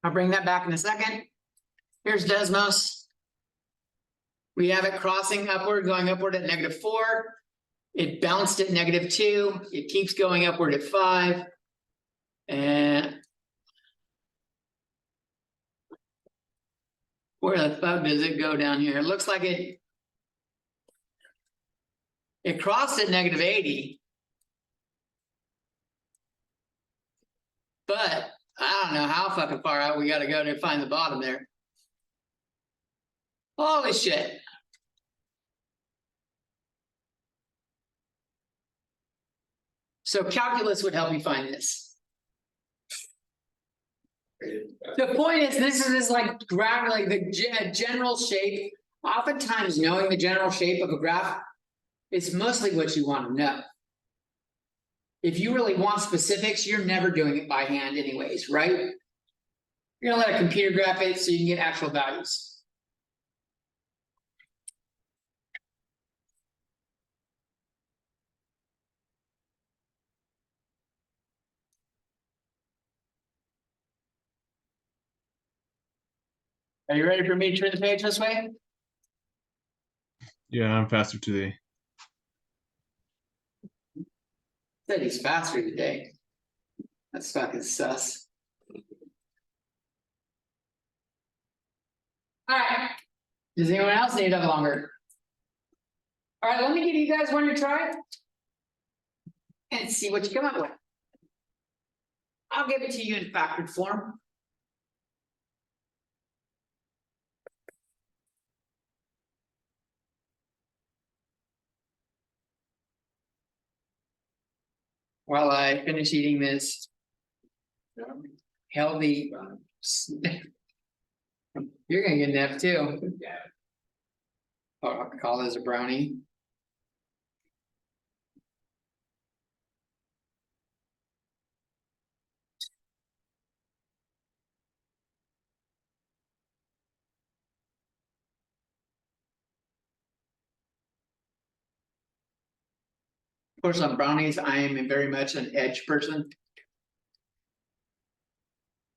S1: I'll bring that back in a second. Here's Desmos. We have it crossing upward, going upward at -4. It bounced at -2. It keeps going upward at 5. And where the fuck does it go down here? It looks like it crossed at -80. But don't know how fucking far out we gotta go to find the bottom there. Holy shit. So calculus would help you find this. The point is, this is like graph, like the general shape. Oftentimes, knowing the general shape of a graph is mostly what you want to know. If you really want specifics, you're never doing it by hand anyways, right? You're gonna let a computer graph it so you can get actual values. Are you ready for me to turn the page this way?
S3: Yeah, I'm faster today.
S1: Said he's faster today. That's fucking sus. Alright. Does anyone else need it longer? Alright, let me give you guys one to try. And see what you come up with. I'll give it to you in factored form. While I finish eating this healthy. You're gonna get an F too.
S4: Yeah.
S1: Oh, I'll call this a brownie. Of course, on brownies, I am very much an edge person.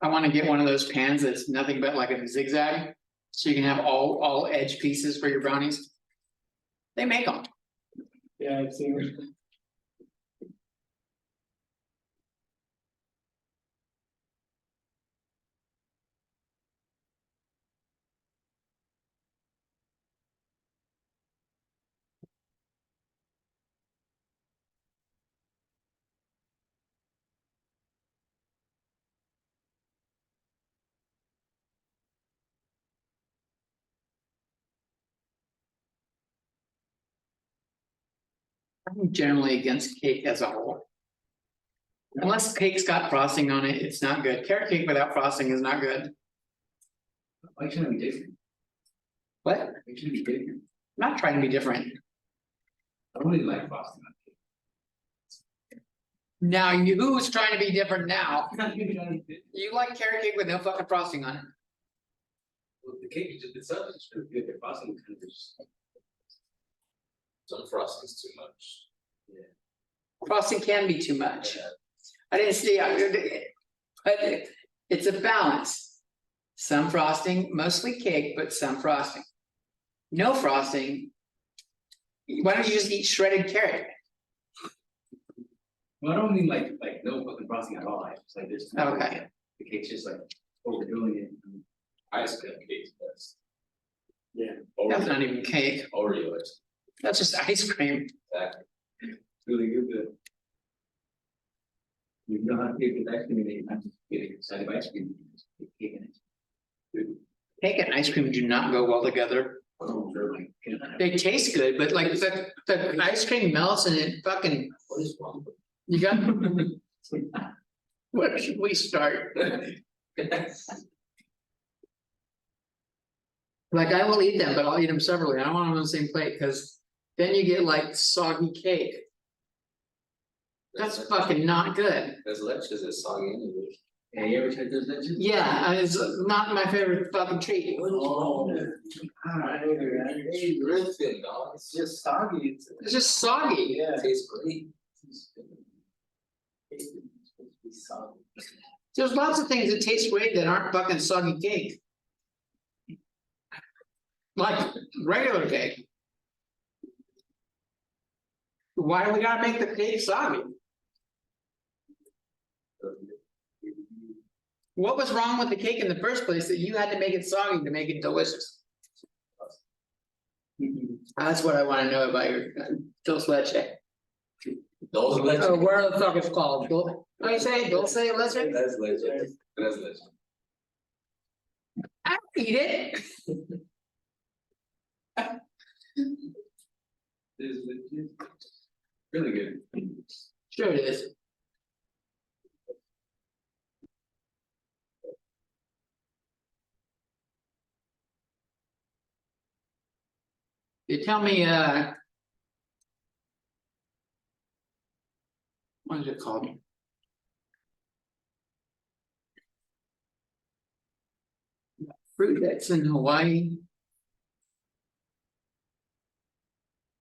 S1: I want to get one of those pans that's nothing but like a zigzag, so you can have all edge pieces for your brownies. They make them.
S2: Yeah, I've seen it.
S1: I'm generally against cake as a whole. Unless cake's got frosting on it, it's not good. Carrot cake without frosting is not good.
S2: Why can't it be different?
S1: What?
S2: Why can't it be different?
S1: I'm not trying to be different.
S2: I don't really like frosting on
S1: Now, who's trying to be different now?
S2: cake.
S1: You like carrot cake with no fucking frosting on it.
S2: Well, the cake is just itself is pretty good. The frosting kind of just.
S4: Some frosting's too much.
S1: Frosting can be too much. I didn't see, but it's a balance. Some frosting, mostly cake, but some frosting. No frosting. Why don't you just eat shredded carrot?
S2: Well, I don't mean like no fucking frosting at all. It's like this.
S1: Okay.
S2: The cake's just like overdoing it.
S4: Ice cream cake's best.
S2: Yeah.
S1: That's not even cake.
S4: Oreo is
S1: That's just ice cream.
S4: exactly.
S2: Really good. You know how to make it ice cream, you have to get a side of ice cream, just put cake in it.
S1: Cake and ice cream do not go well together.
S2: Oh, sure, like, you know,
S1: They taste good, but like the ice cream melts and it fucking,
S4: What is wrong with
S1: you got. Where should we start? Like I will eat them, but I'll eat them separately. I don't want them on the same plate because then you get like soggy cake. That's fucking not good.
S4: There's leches is soggy anyway.
S2: Yeah, you ever tried those leches?
S1: Yeah, it's not my favorite fucking treat.
S2: Oh.
S4: Hey, Griffin, dog, it's just soggy.
S1: It's just soggy.
S4: It tastes great.
S1: There's lots of things that taste great that aren't fucking soggy cake. Like regular cake. Why do we gotta make the cake soggy? What was wrong with the cake in the first place that you had to make it soggy to make it delicious? That's what I wanna know about your dulce leche.
S4: Those leches.
S1: Oh, where the fuck is called? What do you say? Dulce de leche?
S4: That's legit. That's legit.
S1: I don't eat it.
S2: This is legit. Really good.
S1: Sure it is. You tell me, what is it called? Fruit that's in Hawaii.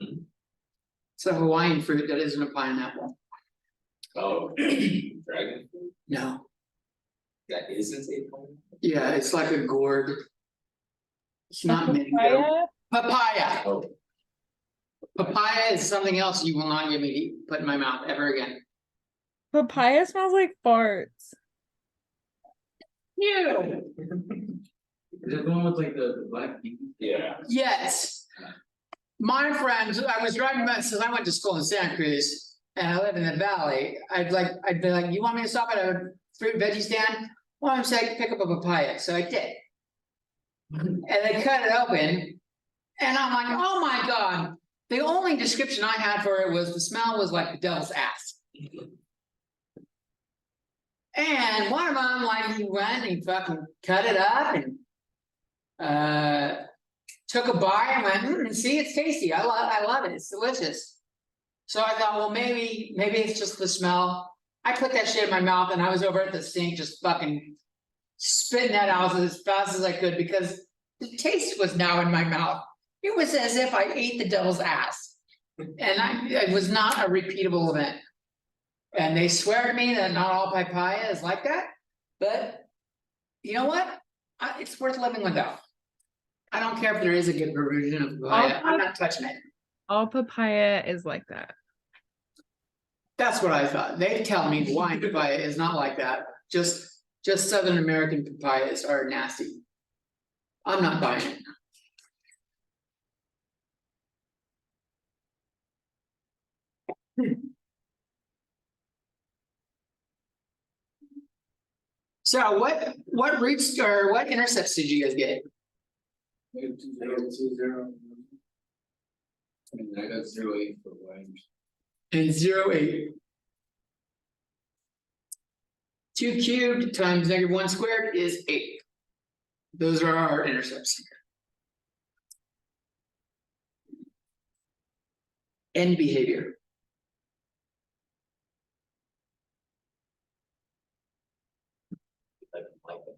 S1: It's a Hawaiian fruit that isn't a pineapple.
S4: Oh, dragon fruit?
S1: No,
S4: That isn't a pineapple?
S1: yeah, it's like a gourd. It's
S7: A
S1: not mango.
S7: papaya?
S1: Papaya.
S4: Oh,
S1: Papaya is something else you will not get me to eat- put in my mouth ever again.
S7: Papaya smells like farts.
S1: Ew.
S2: Is that the one with like the black pea?
S4: yeah.
S1: Yes. My friends, I was driving about, since I went to school in Santa Cruz and I live in the valley, I'd be like, you want me to stop at a fruit veggie stand? Well, I'm saying pick up a papaya, so I did. And they cut it open. And I'm like, oh my God. The only description I had for it was the smell was like the devil's ass. And one of them, like, he went and he fucking cut it up and took a bite and went, see, it's tasty. I love it. It's delicious. So I thought, well, maybe it's just the smell. I put that shit in my mouth and I was over at the sink just fucking spitting that out as fast as I could because the taste was now in my mouth. It was as if I ate the devil's ass. And it was not a repeatable event. And they swear to me that not all papaya is like that, but you know what? It's worth living without. I don't care if there is a good version of papaya, I'm not touching it.
S7: All papaya is like that.
S1: That's what I thought. They tell me Hawaiian papaya is not like that. Just Southern American papayas are nasty. I'm not buying it. So what roots or what intercepts did you guys get?
S2: Negative 2, 0, 2, 0. And I got 0, 8 for Williams.
S1: And 0.8. 2 cubed times -1 squared is 8. Those are our intercepts. End behavior.
S4: Like Micah.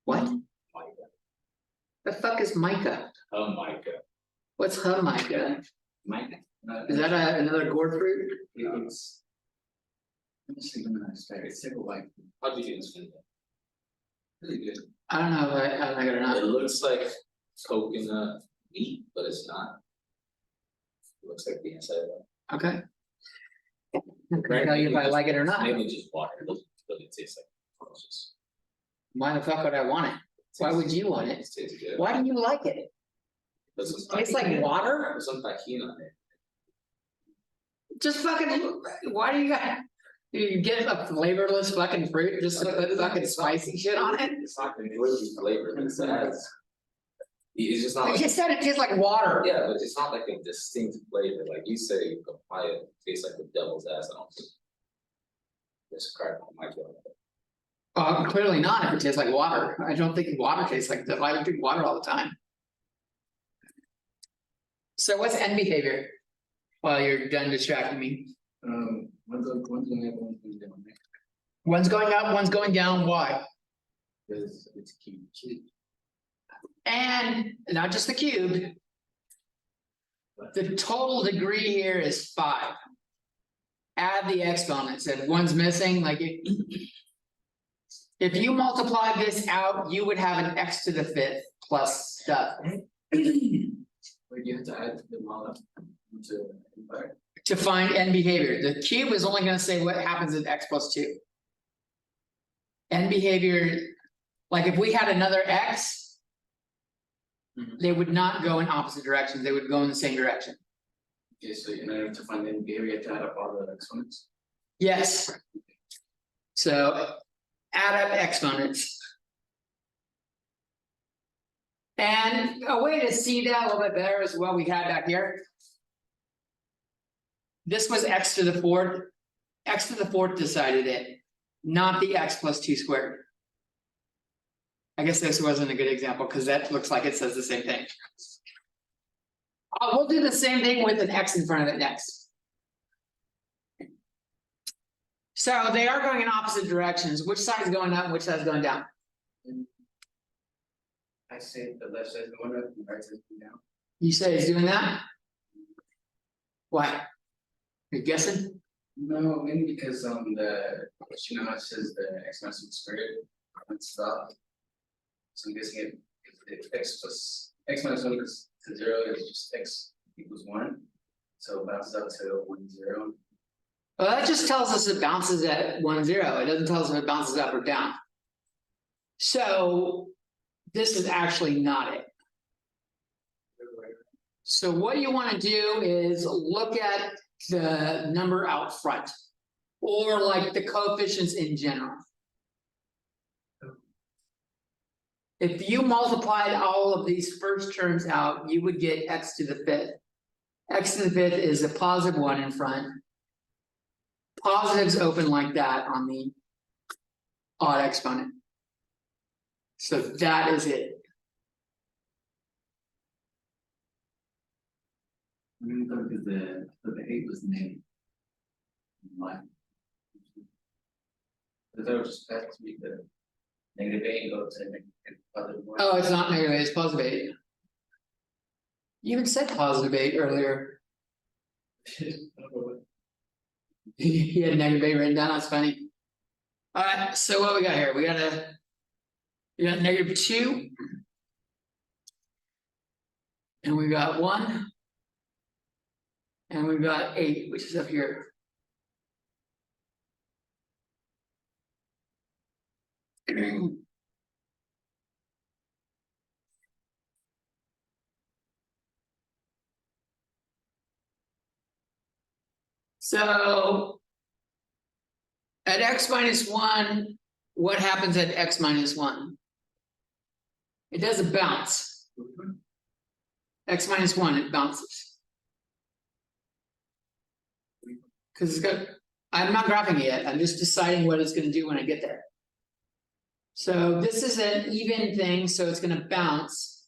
S1: What?
S4: Micah.
S1: The fuck is mica?
S4: Micah.
S1: What's mica?
S2: Mike.
S1: Is that another gourd fruit?
S2: It's. Let me see when I start. It's like
S4: How do you think it's gonna be?
S2: really good.
S1: I don't know if I like it or
S4: It
S1: not.
S4: looks like coconut meat, but it's not. It looks like the inside of it.
S1: Okay. I can tell you if I like it or not.
S4: Maybe just water, it doesn't really taste like. It's just-
S1: Why the fuck would I want it? Why would you want it?
S4: It tastes good.
S1: Why do you like it?
S4: Put some
S1: Tastes like
S4: tahini-
S1: water?
S4: Put some tahini on it.
S1: Just fucking, why do you got, you get a flavorless fucking fruit, just to put fucking spicy shit on it?
S4: It's not completely flavorless, it has. It's just not
S1: I
S4: like,
S1: just said it tastes like water.
S4: yeah, but it's not like a distinct flavor, like you say, papaya tastes like the devil's ass, I don't think. This crap on my god.
S1: Clearly not, if it tastes like water. I don't think water tastes like that. I drink water all the time. So what's end behavior? While you're done distracting me.
S2: One's gonna have one's going down there.
S1: One's going up, one's going down, why?
S2: Because it's cute.
S1: And not just the cube. The total degree here is 5. Add the exponents, if one's missing, like if you multiply this out, you would have an x to the 5th plus stuff.
S2: But you have to add them all up to empire.
S1: To find end behavior, the cube is only gonna say what happens at x plus 2. End behavior, like if we had another x.
S2: Mhm.
S1: They would not go in opposite directions, they would go in the same direction.
S2: Okay, so in order to find the behavior, you have to add up all the exponents.
S1: Yes. So add up exponents. And a way to see that a little bit better is what we had back here. This was x to the fourth. X to the fourth decided it, not the x plus 2 squared. I guess this wasn't a good example because that looks like it says the same thing. We'll do the same thing with an x in front of it next. So they are going in opposite directions. Which side is going up, which side is going down?
S2: I say the left side going up, the right side going down.
S1: You say it's doing that? Why? You're guessing?
S2: No, maybe because the, you know, how it says the x minus 1 squared and stuff. So I'm guessing if x minus 1 equals to 0, it's just x equals 1. So it bounces up to 1, 0.
S1: Well, that just tells us it bounces at 1, 0. It doesn't tell us if it bounces up or down. So this is actually not it. So what you want to do is look at the number out front, or like the coefficients in general. If you multiplied all of these first terms out, you would get x to the fifth. X to the fifth is a positive 1 in front. Positives open like that on the odd exponent. So that is it.
S2: Because the 8 was negative. Why? Because that was just have to be the negative 8 and go to positive 1.
S1: Oh, it's not negative 8, it's positive 8. You even said positive 8 earlier. He had negative 8 written down, that's funny. Alright, so what we got here? We got negative 2. And we got 1. And we've got 8, which is up here. So at x minus 1, what happens at x minus 1? It does a bounce. X minus 1, it bounces. Because it's got, I'm not graphing it yet, I'm just deciding what it's going to do when I get there. So this is an even thing, so it's going to bounce.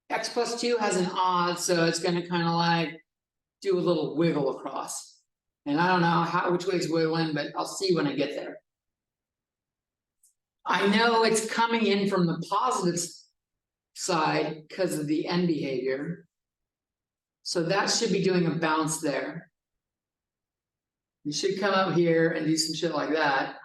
S1: X plus 2 has an odd, so it's going to kind of like do a little wiggle across. And I don't know which way it's wiggling, but I'll see when I get there. I know it's coming in from the positive side because of the end behavior. So that should be doing a bounce there. You should come up here and do some shit like that.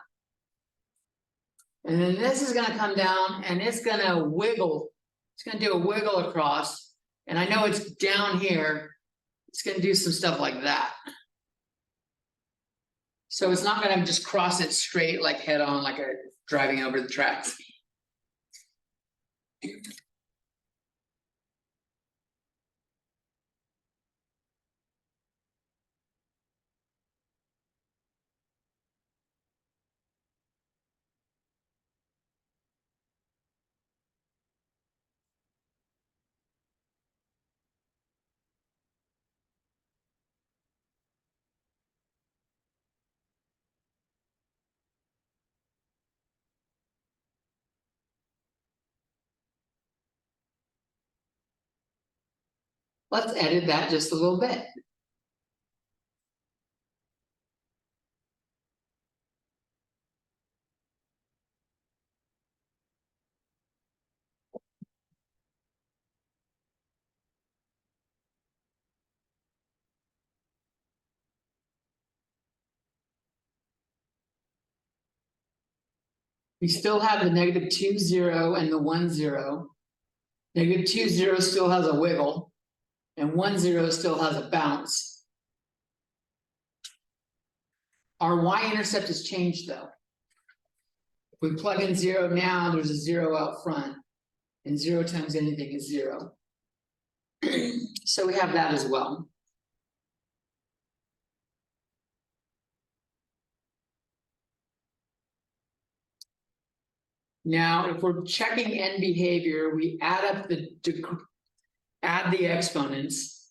S1: And then this is going to come down and it's going to wiggle. It's going to do a wiggle across. And I know it's down here. It's going to do some stuff like that. So it's not going to just cross it straight like head on, like a driving over the tracks. Let's edit that just a little bit. We still have the negative 2, 0 and the 1, 0. Negative 2, 0 still has a wiggle. And 1, 0 still has a bounce. Our y-intercept has changed though. If we plug in 0 now, there's a 0 out front. And 0 times anything is 0. So we have that as well. Now, if we're checking n behavior, we add up add the exponents.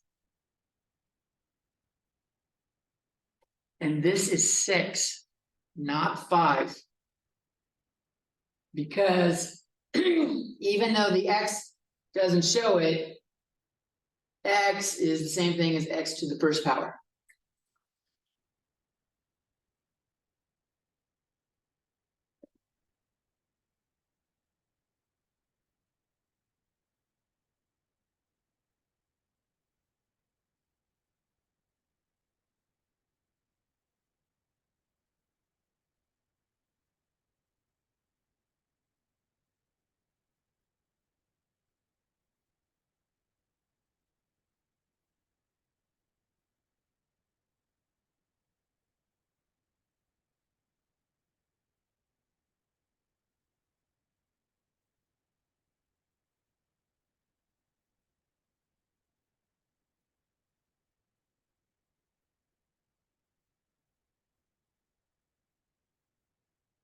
S1: And this is 6, not 5. Because even though the x doesn't show it, x is the same thing as x to the first power.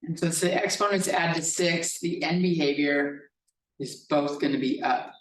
S1: And since the exponents add to 6, the n behavior is both going to be up.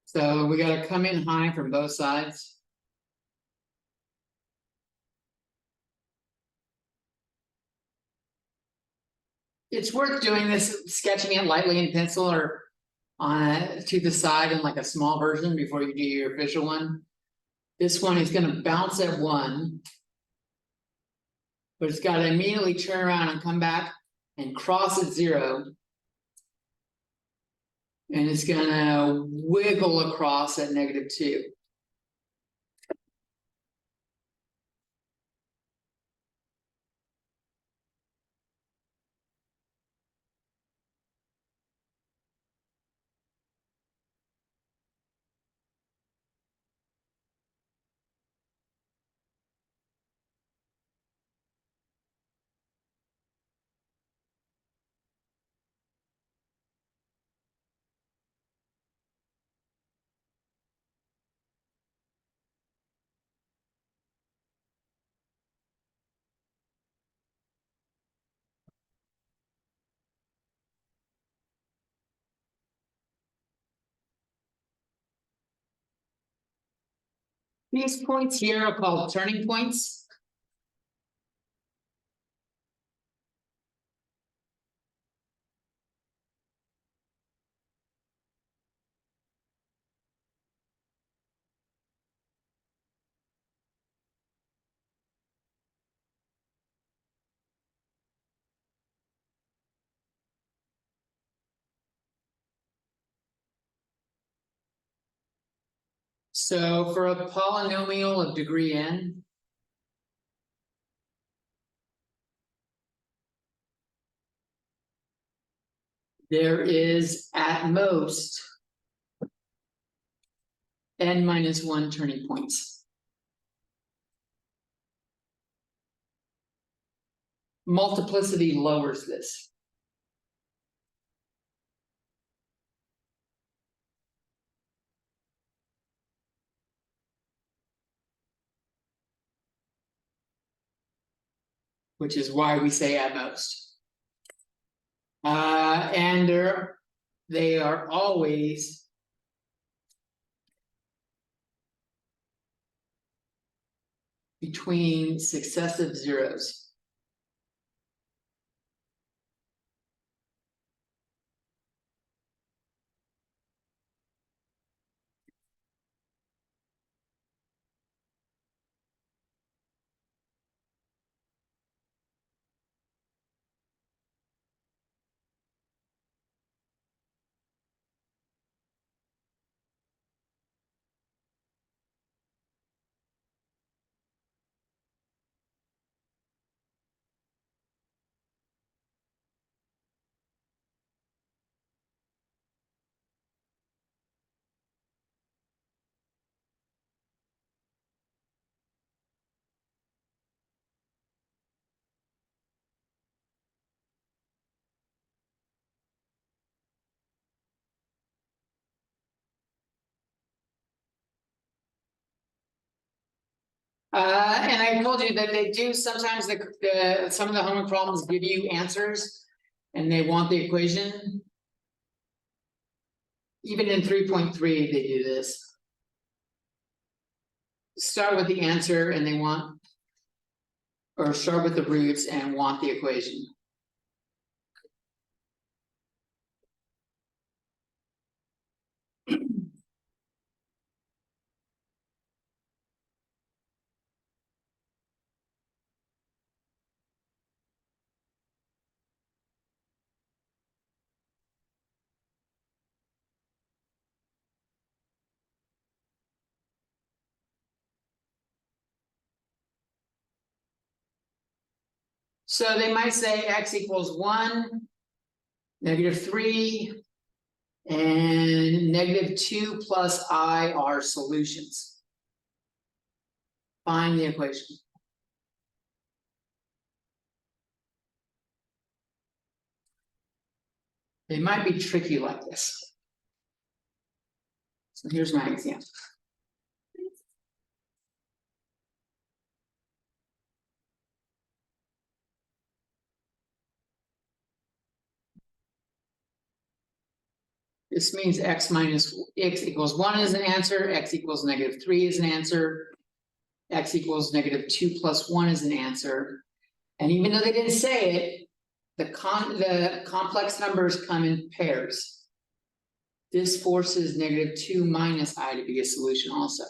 S1: So we got to come in high from both sides. It's worth doing this, sketching it lightly in pencil or on to the side in like a small version before you do your official one. This one is going to bounce at 1, but it's got to immediately turn around and come back and cross at 0. And it's going to wiggle across at -2. These points here are called turning points. So for a polynomial of degree n, there is at most n-1 turning points. Multiplicity lowers this. Which is why we say at most. And they are always between successive zeros. And I told you that they do sometimes some of the homework problems give you answers. And they want the equation. Even in 3.3, they do this. Start with the answer and they want. Or start with the roots and want the equation. So they might say x equals 1, -3, and -2 plus I are solutions. Find the equation. They might be tricky like this. So here's my example. This means x equals 1 is an answer, x equals -3 is an answer, x equals -2 plus 1 is an answer. And even though they didn't say it, the complex numbers come in pairs. This forces -2 minus I to be a solution also.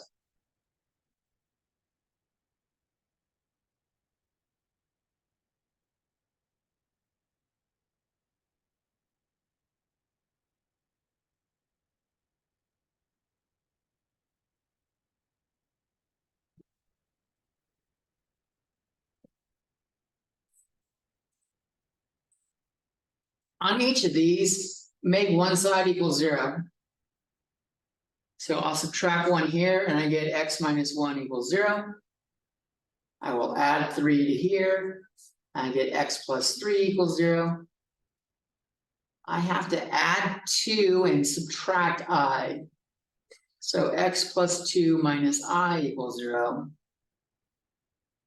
S1: On each of these, make one side equal 0. So I'll subtract 1 here and I get x minus 1 equals 0. I will add 3 to here. I get x plus 3 equals 0. I have to add 2 and subtract I. So x plus 2 minus I equals 0.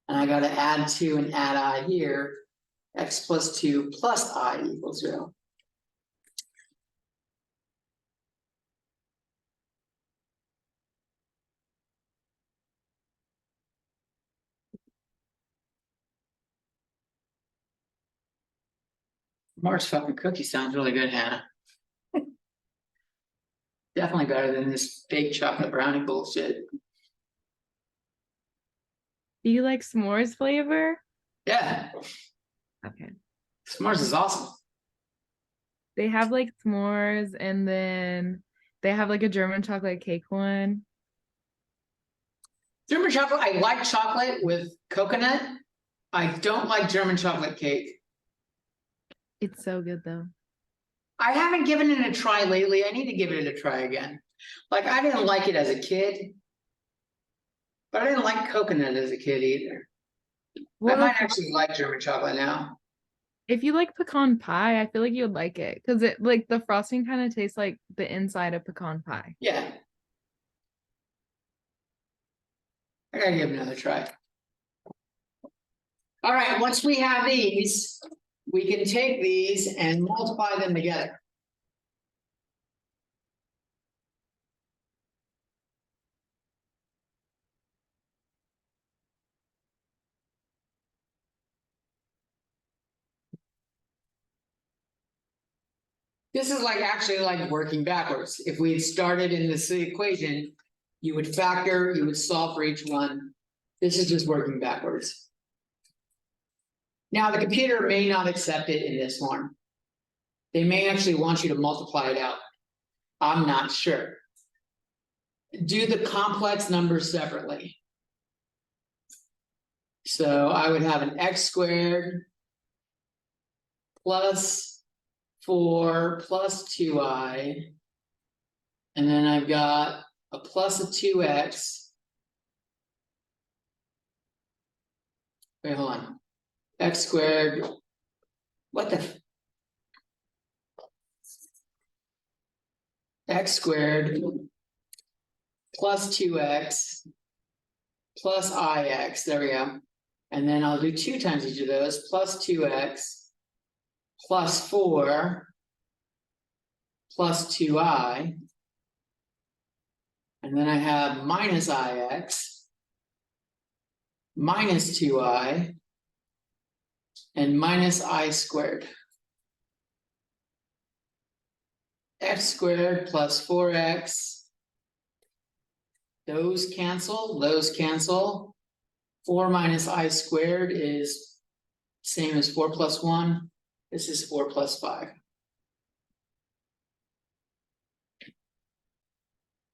S1: And I got to add 2 and add I here. X plus 2 plus I equals 0. Mars fucking cookie sounds really good, Hannah. Definitely better than this fake chocolate brownie bullshit.
S7: Do you like s'mores flavor?
S1: Yeah,
S7: Okay.
S1: S'mores is awesome.
S7: They have like s'mores and then they have like a German chocolate cake one.
S1: German chocolate, I like chocolate with coconut. I don't like German chocolate cake.
S7: It's so good though.
S1: I haven't given it a try lately. I need to give it a try again. Like, I didn't like it as a kid. But I didn't like coconut as a kid either. I
S7: Well,
S1: might actually like German chocolate now.
S7: if you like pecan pie, I feel like you would like it because it like the frosting kind of tastes like the inside of pecan pie.
S1: Yeah. I gotta give it another try. All right, once we have these, we can take these and multiply them together. This is like actually like working backwards. If we had started in this equation, you would factor, you would solve for each one. This is just working backwards. Now, the computer may not accept it in this form. They may actually want you to multiply it out. I'm not sure. Do the complex numbers separately. So I would have an x squared plus 4 plus 2i. And then I've got a plus of 2x. Wait, hold on. X squared. What the? X squared plus 2x plus ix, there we go. And then I'll do 2 times each of those, plus 2x, plus 4, plus 2i. And then I have minus ix, minus 2i, and minus I squared. X squared plus 4x. Those cancel. 4 minus I squared is same as 4 plus 1. This is 4 plus 5.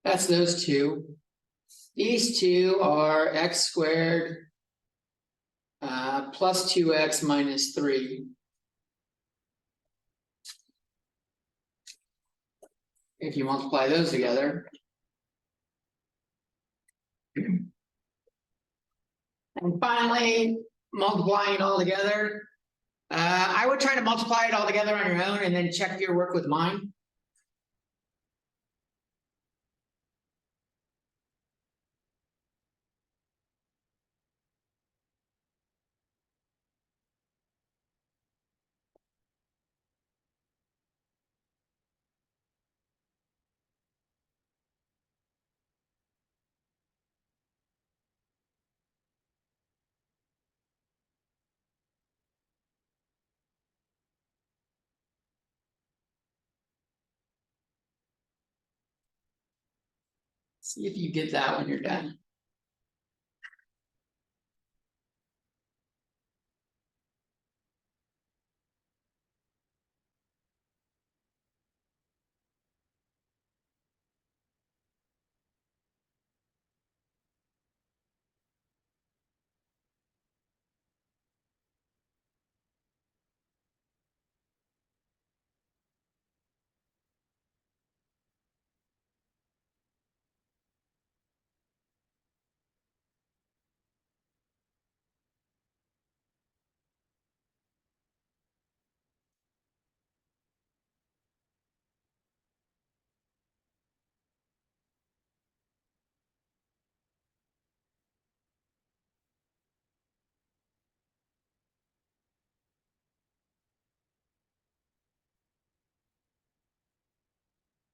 S1: That's those two. These two are x squared plus 2x minus 3. If you multiply those together. And finally, multiplying it all together. I would try to multiply it all together on your own and then check your work with mine. See if you get that when you're done.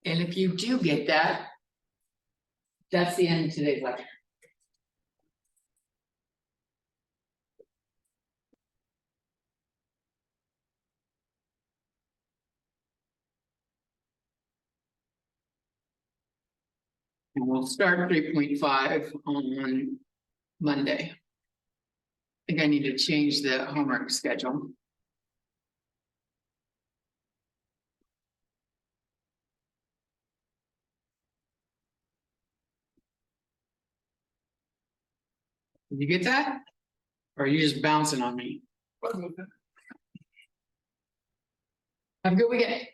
S1: And if you do get that, that's the end of today's lecture. And we'll start 3.5 on Monday. I think I need to change the homework schedule. Did you get that? Or are you just bouncing on me? Have a good weekend.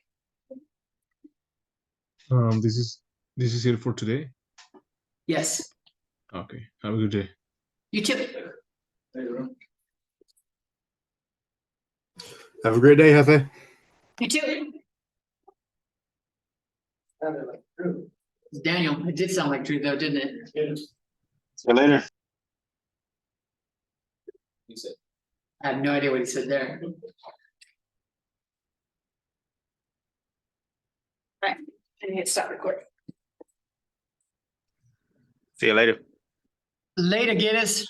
S3: This is it for today.
S1: Yes,
S3: Okay. Have a good day.
S1: you too.
S6: Have a great day, Hefe.
S1: You too. Daniel, it did sound like truth though, didn't it?
S5: See you later.
S4: You said.
S1: I have no idea what he said there. Right, I need to stop recording.
S5: See you later.
S1: Later, Giddis.